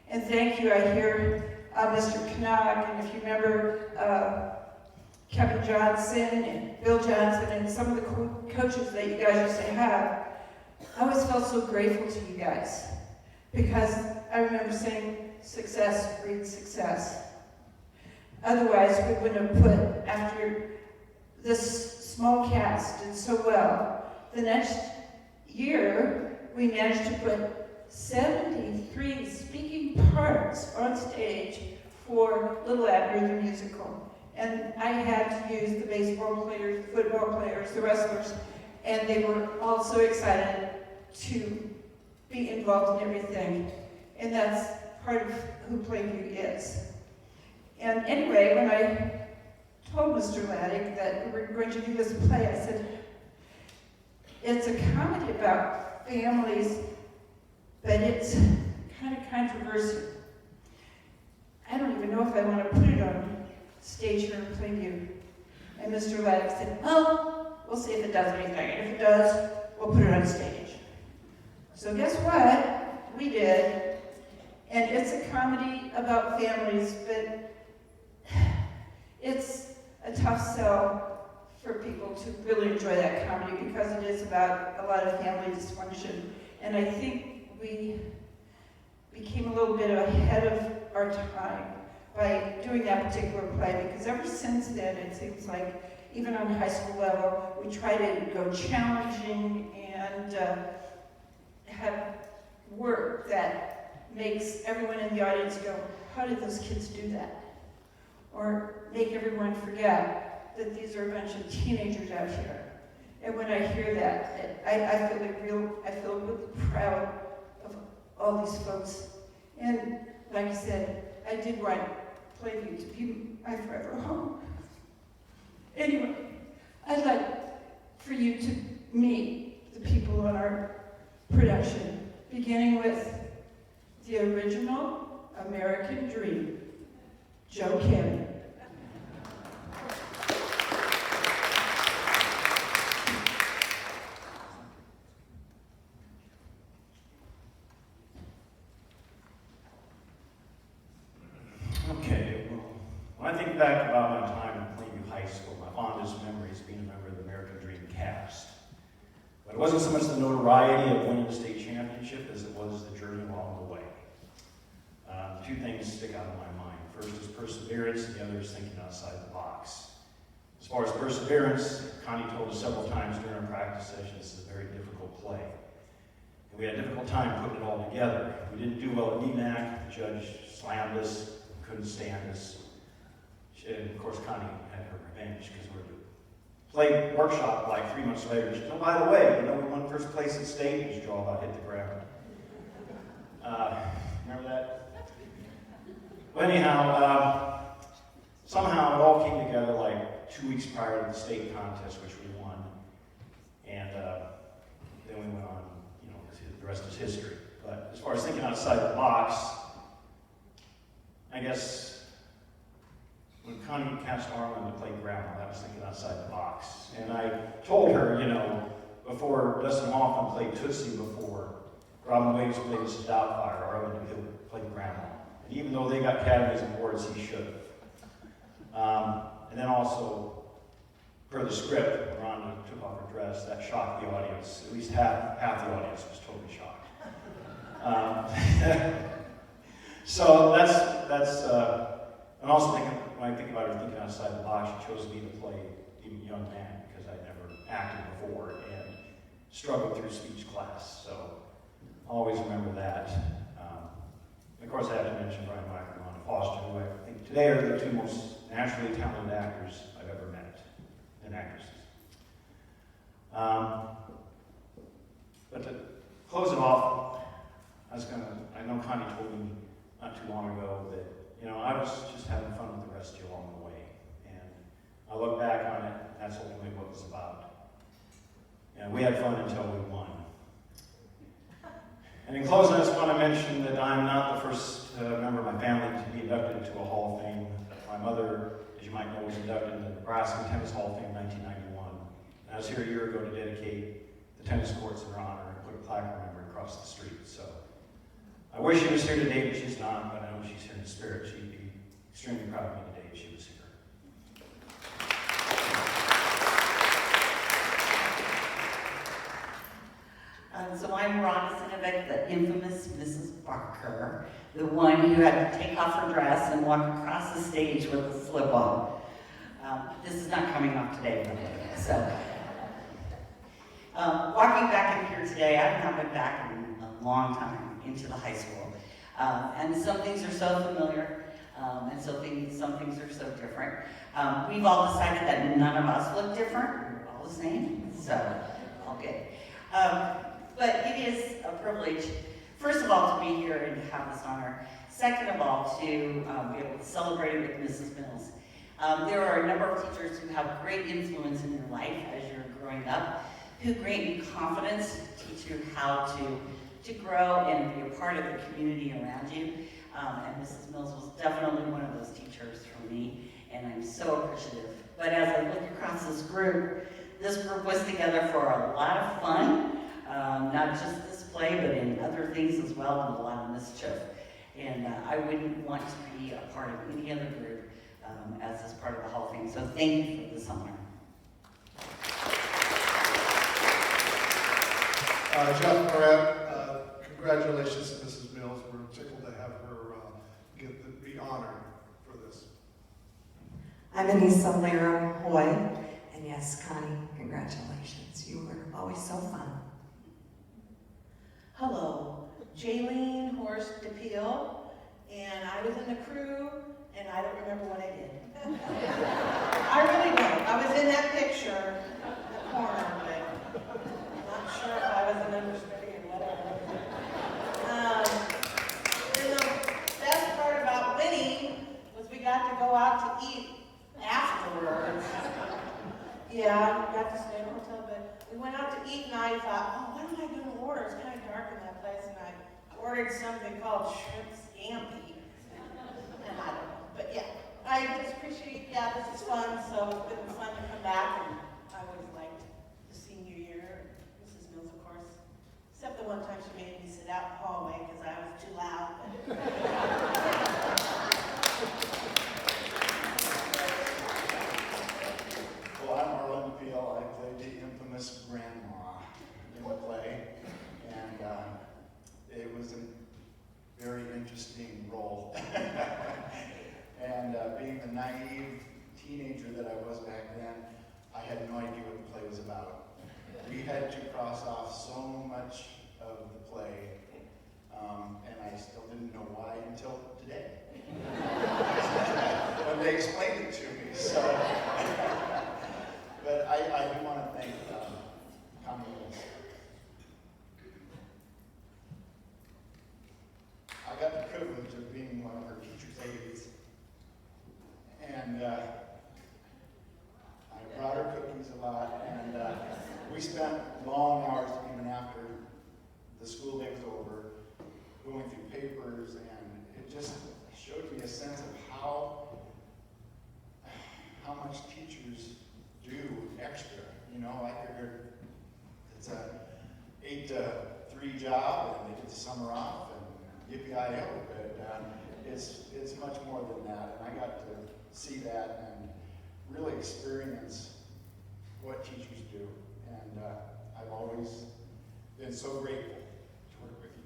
And thank you. I hear Mr. Knock, and if you remember Kevin Johnson and Bill Johnson and some of the coaches that you guys used to have, I always felt so grateful to you guys because I remember saying success breeds success. Otherwise, we wouldn't have put, after this small cast did so well, the next year we managed to put 73 speaking parts on stage for Little Abner the musical. And I had to use the baseball players, the football players, the wrestlers, and they were all so excited to be involved in everything. And that's part of who Plainview is. And anyway, when I told Mr. Laddick that we were going to do this play, I said, it's a comedy about families, but it's kind of controversial. I don't even know if I want to put it on stage here in Plainview. And Mr. Laddick said, well, we'll see if it does anything. And if it does, we'll put it on stage. So guess what? We did. And it's a comedy about families, but it's a tough sell for people to really enjoy that comedy because it is about a lot of family dysfunction. And I think we became a little bit ahead of our time by doing that particular play, because ever since then, it seems like, even on high school level, we try to go challenging and have work that makes everyone in the audience go, how did those kids do that? Or make everyone forget that these are a bunch of teenagers out here. And when I hear that, I feel really proud of all these folks. And like I said, I did want Plainview to be my forever home. Anyway, I'd like for you to meet the people on our production, beginning with the original American Dream, Joe Cannon. Okay, well, when I think back about my time at Plainview High School, my fondest memory is being a member of the American Dream cast. But it wasn't so much the notoriety of winning the state championship as it was the journey along the way. Two things stick out in my mind. First is perseverance, and the other is thinking outside the box. As far as perseverance, Connie told us several times during our practice sessions, this is a very difficult play. And we had a difficult time putting it all together. We didn't do well at DNAC, the judge slammed us, couldn't stand us. And of course, Connie had her revenge because we played workshop like 3 months later. She said, oh, by the way, you know, we won first place at state, and his jaw about hit the ground. Remember that? Well, anyhow, somehow it all came together like 2 weeks prior to the state contest, which we won. And then we went on, you know, the rest is history. But as far as thinking outside the box, I guess when Connie cast Arlen to play Grandma, I was thinking outside the box. And I told her, you know, before Dustin Hoffman played Tootsie, before Robin Williams played Mrs. Doubtfire, Arlen DeVille played Grandma. And even though they got Academy Awards, he should have. And then also, per the script, when Rhonda took off her dress, that shocked the audience. At least half the audience was totally shocked. So that's and also when I think about her thinking outside the box, she chose me to play even a young man because I'd never acted before and struggled through speech class. So I'll always remember that. Of course, I have to mention Brian Weicker and Rhonda Foster, who I think today are the two most naturally talented actors I've ever met, and actresses. But to close it off, I know Connie told me not too long ago that, you know, I was just having fun with the rest of you along the way. had fun until we won. And in closing, I just want to mention that I'm not the first member of my family to be inducted into a Hall of Fame. My mother, as you might know, was inducted into the Nebraska Tennis Hall of Fame in 1991. And I was here a year ago to dedicate the tennis courts in her honor and put a plaque around her across the street. So I wish she was here today, but she's not, but I know she's here in spirit. She'd be extremely proud of me today if she was here. So I'm Rhonda Sinovic, the infamous Mrs. Barker, the one who had to take off her dress and walk across the stage with a slip-on. This is not coming off today, by the way. So, walking back in here today, I've not been back in a long time into the high school. And some things are so familiar, and some things are so different. We've all decided that none of us look different. We're all the same, so all good. But it is a privilege, first of all, to be here and have this honor. Second of all, to be able to celebrate with Mrs. Mills. There are a number of teachers who have great influence in your life as you're growing up, who grant you confidence, teach you how to grow and be a part of the community around you. And Mrs. Mills was definitely one of those teachers for me, and I'm so appreciative. But as I look across this group was together for a lot of fun. Not just this play, but in other things as well, and a lot of mischief. And I wouldn't want to be a part of any other group as this part of the Hall of Fame. So thank you for this honor. Jeff Moret, congratulations to Mrs. Mills. We're tickled to have her be honored for this. I'm Anissa Lara Hoy, and yes, Connie, congratulations. You were always so fun. Hello, Jaylene Horst DePeel, and I was in the crew, and I don't remember what I did. I really don't. I was in that picture, the corner, but I'm not sure if I was an understudy or whatever. And the best part about winning was we got to go out to eat afterwards. Yeah, we got to stay in a hotel, but we went out to eat, and I thought, oh, what am I going to order? It's kind of dark in that place, and I ordered something called shrimp scampi. And I don't know, but yeah, I just appreciate, this is fun, so it's been fun to come back, and I always liked the senior year, Mrs. Mills, of course, except the one time she made me sit out in the hallway because I was too loud. Well, I'm Marlon DePeel. I played the infamous grandma in the play, and it was a very interesting role. And being the naive teenager that I was back then, I had no idea what the play was about. We had to cross off so much of the play, and I still didn't know why until today. When they explained it to me, so. But I do want to thank Connie Mills. I got the privilege of being one of her teacher's aides. And I brought her cookies a lot, and we spent long hours even after the school day was over, going through papers, and it just showed me a sense of how much teachers do extra. You know, I figured it's a 8 to 3 job, and they get the summer off, and yippee-yi-yo, but it's much more than that, and I got to see that and really experience what teachers do, and I've always been so grateful to work with you.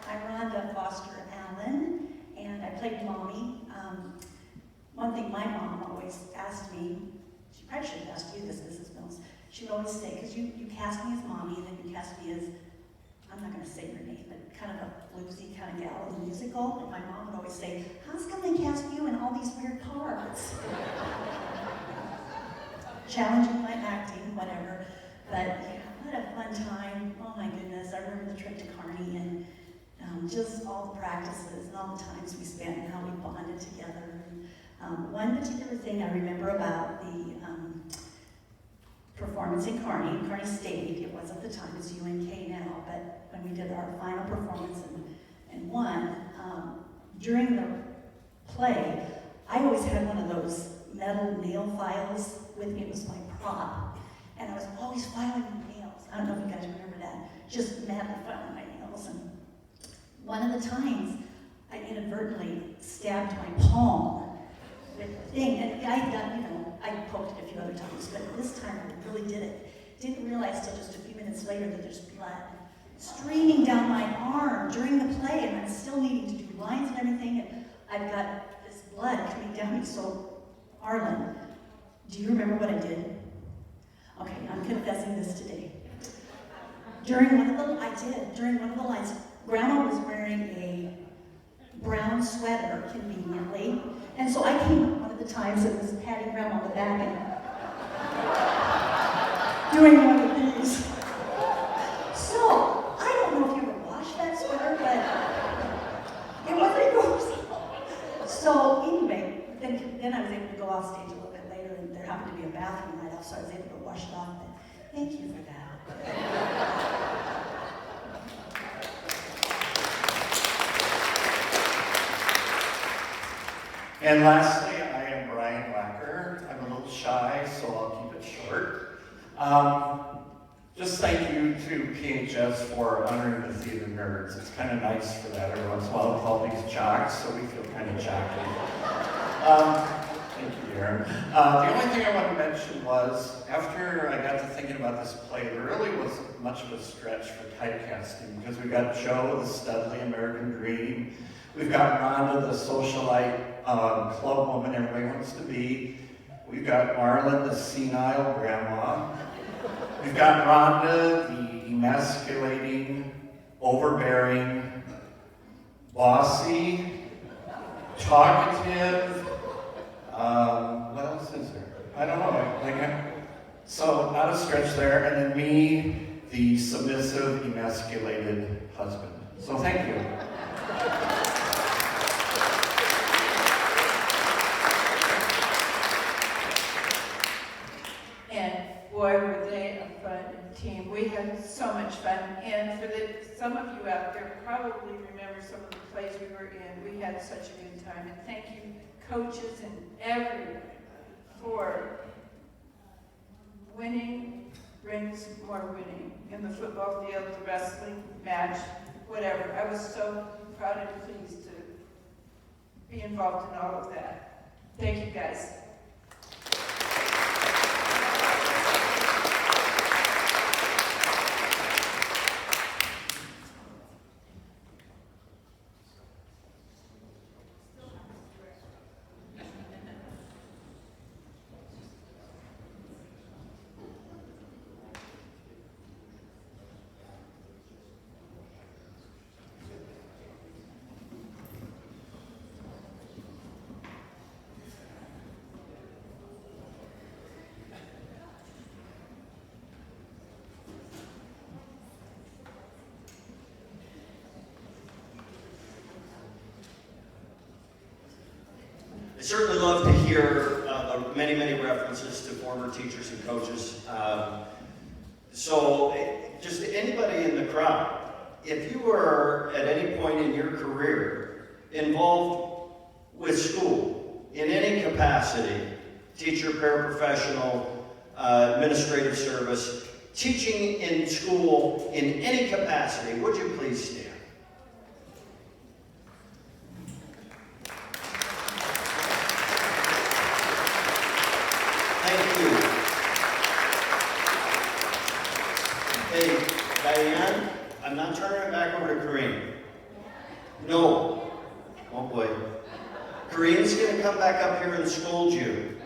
I'm Rhonda Foster Allen, and I played Mommy. One thing my mom always asked me, she probably should have asked you this, Mrs. Mills, she would always say, because you cast me as Mommy, and then you cast me as, I'm not going to say your name, but kind of a bluesy kind of gal in the musical, and my mom would always say, how's come they cast you in all these weird parts? Challenging my acting, whatever, but yeah, what a fun time. Oh my goodness, I remember the trip to Kearney, and just all the practices and all the times we spent and how we bonded together. And One particular thing I remember about the performance in Kearney State, it was at the time, it's UNK now, but when we did our final performance and won, during the play, I always had one of those metal nail files with me. It was my prop, and I was always filing my nails. I don't know if you guys remember that, just madly filing my nails. And one of the times, I inadvertently stabbed my palm with the thing, and I got, I poked it a few other times, but this time I really did it. Didn't realize till just a few minutes later that there's blood streaming down my arm during the play, and I'm still needing to do lines and everything, and I've got this blood coming down me. So, Arlen, do you remember what I did? Okay, I'm confessing this today. During one of the lines, Grandma was wearing a brown sweater, conveniently, and so I came up one of the times and was patting Grandma on the back and doing one of these. So, I don't know if you ever washed that sweater, but it wasn't yours. So anyway, then I was able to go off stage a little bit later, and there happened to be a bathroom right off, so I was able to wash it off, but thank you for that. And lastly, I am Brian Lacker. I'm a little shy, so I'll keep it short. Just thank you to PHS for honoring the theater nerds. It's kind of nice for that every once in a while to call these jocks, so we feel kind of jockey. Thank you, Darren. The only thing I want to mention was, after I got to thinking about this play, there really wasn't much of a stretch for typecasting, because we've got Joe, the Studley American Dream. We've got Rhonda, the socialite club woman everybody wants to be. We've got Marlon, the senile grandma. We've got Rhonda, the emasculating, overbearing, bossy, talkative. What else is there? I don't know. So not a stretch there. And then me, the submissive, emasculated husband. So thank you. Boy, were they a fun team. We had so much fun. And for some of you out there probably remember some of the plays we were in. We had such a good time. And thank you, coaches and everyone, for winning brings more winning. In the football field, the wrestling match, whatever. I was so proud and pleased to be involved in all of that. Thank you, guys. I certainly love to hear the many references to former teachers and coaches. So just anybody in the crowd, if you were at any point in your career involved with school in any capacity, teacher, paraprofessional, administrative service, teaching in school in any capacity, would you please stand? Thank you. Hey, Diane, I'm not turning it back over to Kareem. No. Oh boy. Kareem's going to come back up here and scold you.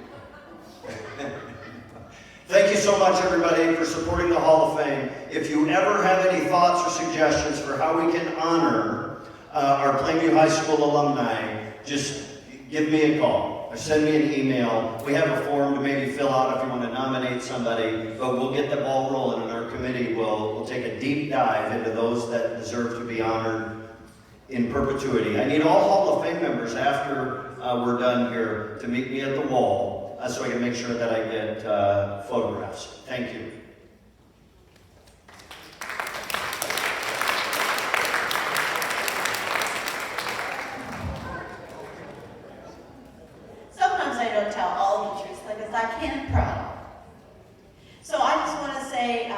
Thank you so much, everybody, for supporting the Hall of Fame. If you ever have any thoughts or suggestions for how we can honor our Plainview High School alumni, just give me a call or send me an email. We have a form to maybe fill out if you want to nominate somebody, but we'll get the ball rolling, and our committee will take a deep dive into those that deserve to be honored in perpetuity. I need all Hall of Fame members after we're done here to meet me at the wall so I can make sure that I get photographs. Thank you. Sometimes I don't tell all the truth because I can't proud. So I just want to say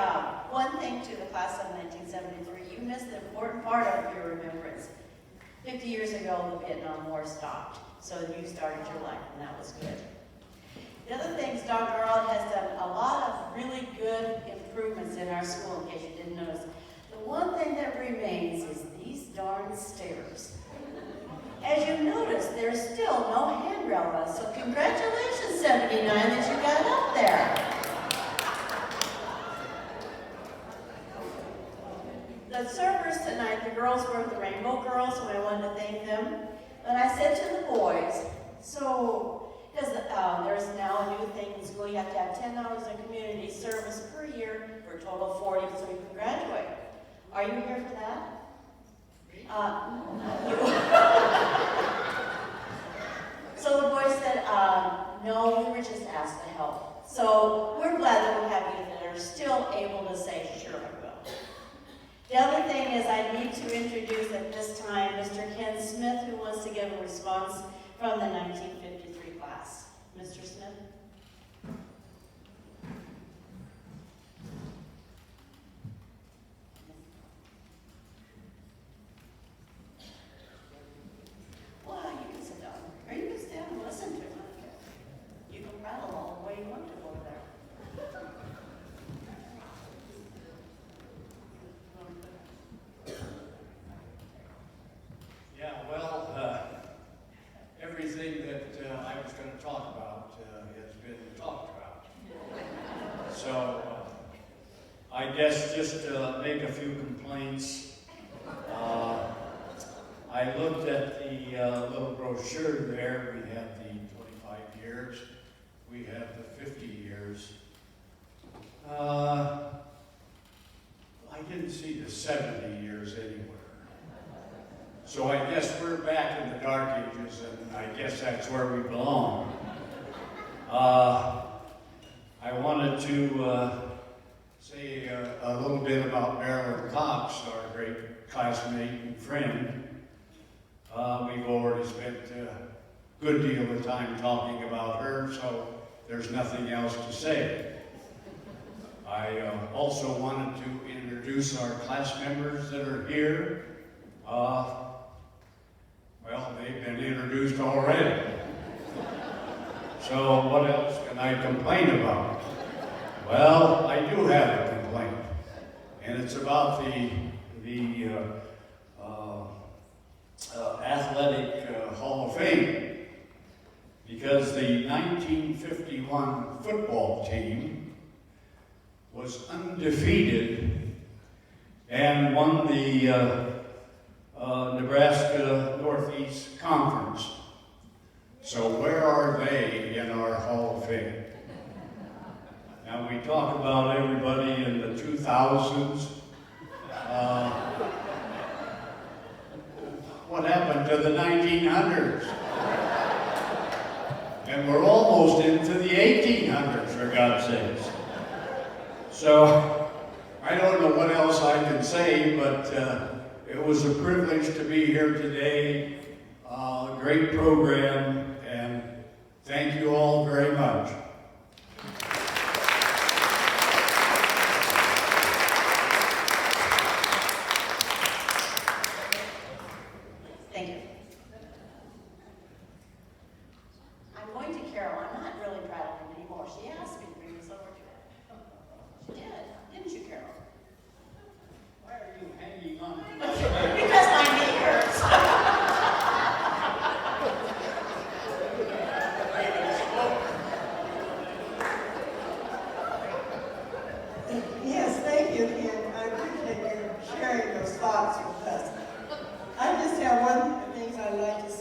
one thing to the class of 1973. You missed the important part of your remembrance. 50 years ago, the Vietnam War stopped. So you started your life, and that was good. The other things, Dr. Arnold has done a lot of really good improvements in our school, in case you didn't notice. The one thing that remains is these darn stairs. As you notice, there's still no handrail on us, so congratulations, 79, that you got up there. The servers tonight, the girls were the Rainbow Girls, and I wanted to thank them. But I said to the boys, so, because there's now a new thing in school, you have to have 10 hours of community service per year for a total of 40, so you can graduate. Are you here for that? So the boys said, no, we were just asked to help. So we're glad that we have you that are still able to say, sure, I will. The other thing is I need to introduce at this time Mr. Ken Smith, who wants to give a response from the 1953 class. Mr. Smith? Well, you can sit down. Or you can stand and listen to him. You can rattle all the way you want to over there. Yeah, well, everything that I was going to talk about has been talked about. So I guess just to make a few complaints, I looked at the little brochure there. We have the 25 years. We have the 50 years. I didn't see the 70 years anywhere. So I guess we're back in the dark ages, and I guess that's where we belong. I wanted to say a little bit about Marilyn Cox, our great classmate and friend. We've already spent a good deal of time talking about her, so there's nothing else to say. I also wanted to introduce our class members that are here. Well, they've been introduced already. So what else can I complain about? Well, I do have a complaint, and it's about the Athletic Hall of Fame, because the 1951 football team was undefeated and won the Nebraska Northeast Conference. So where are they in our Hall of Fame? Now we talk about everybody in the 2000s. What happened to the 1900s? And we're almost into the 1800s, for God's sakes. So I don't know what else I can say, but it was a privilege to be here today. Great program, and thank you all very much. Thank you. I'm going to Carol. I'm not really proud of him anymore. She asked me to bring this over to her. She did, didn't you, Carol? Why are you hanging on? Because my knee hurts. Yes, thank you, Ken. I appreciate you sharing those thoughts with us. I just have one of the things I'd like to say.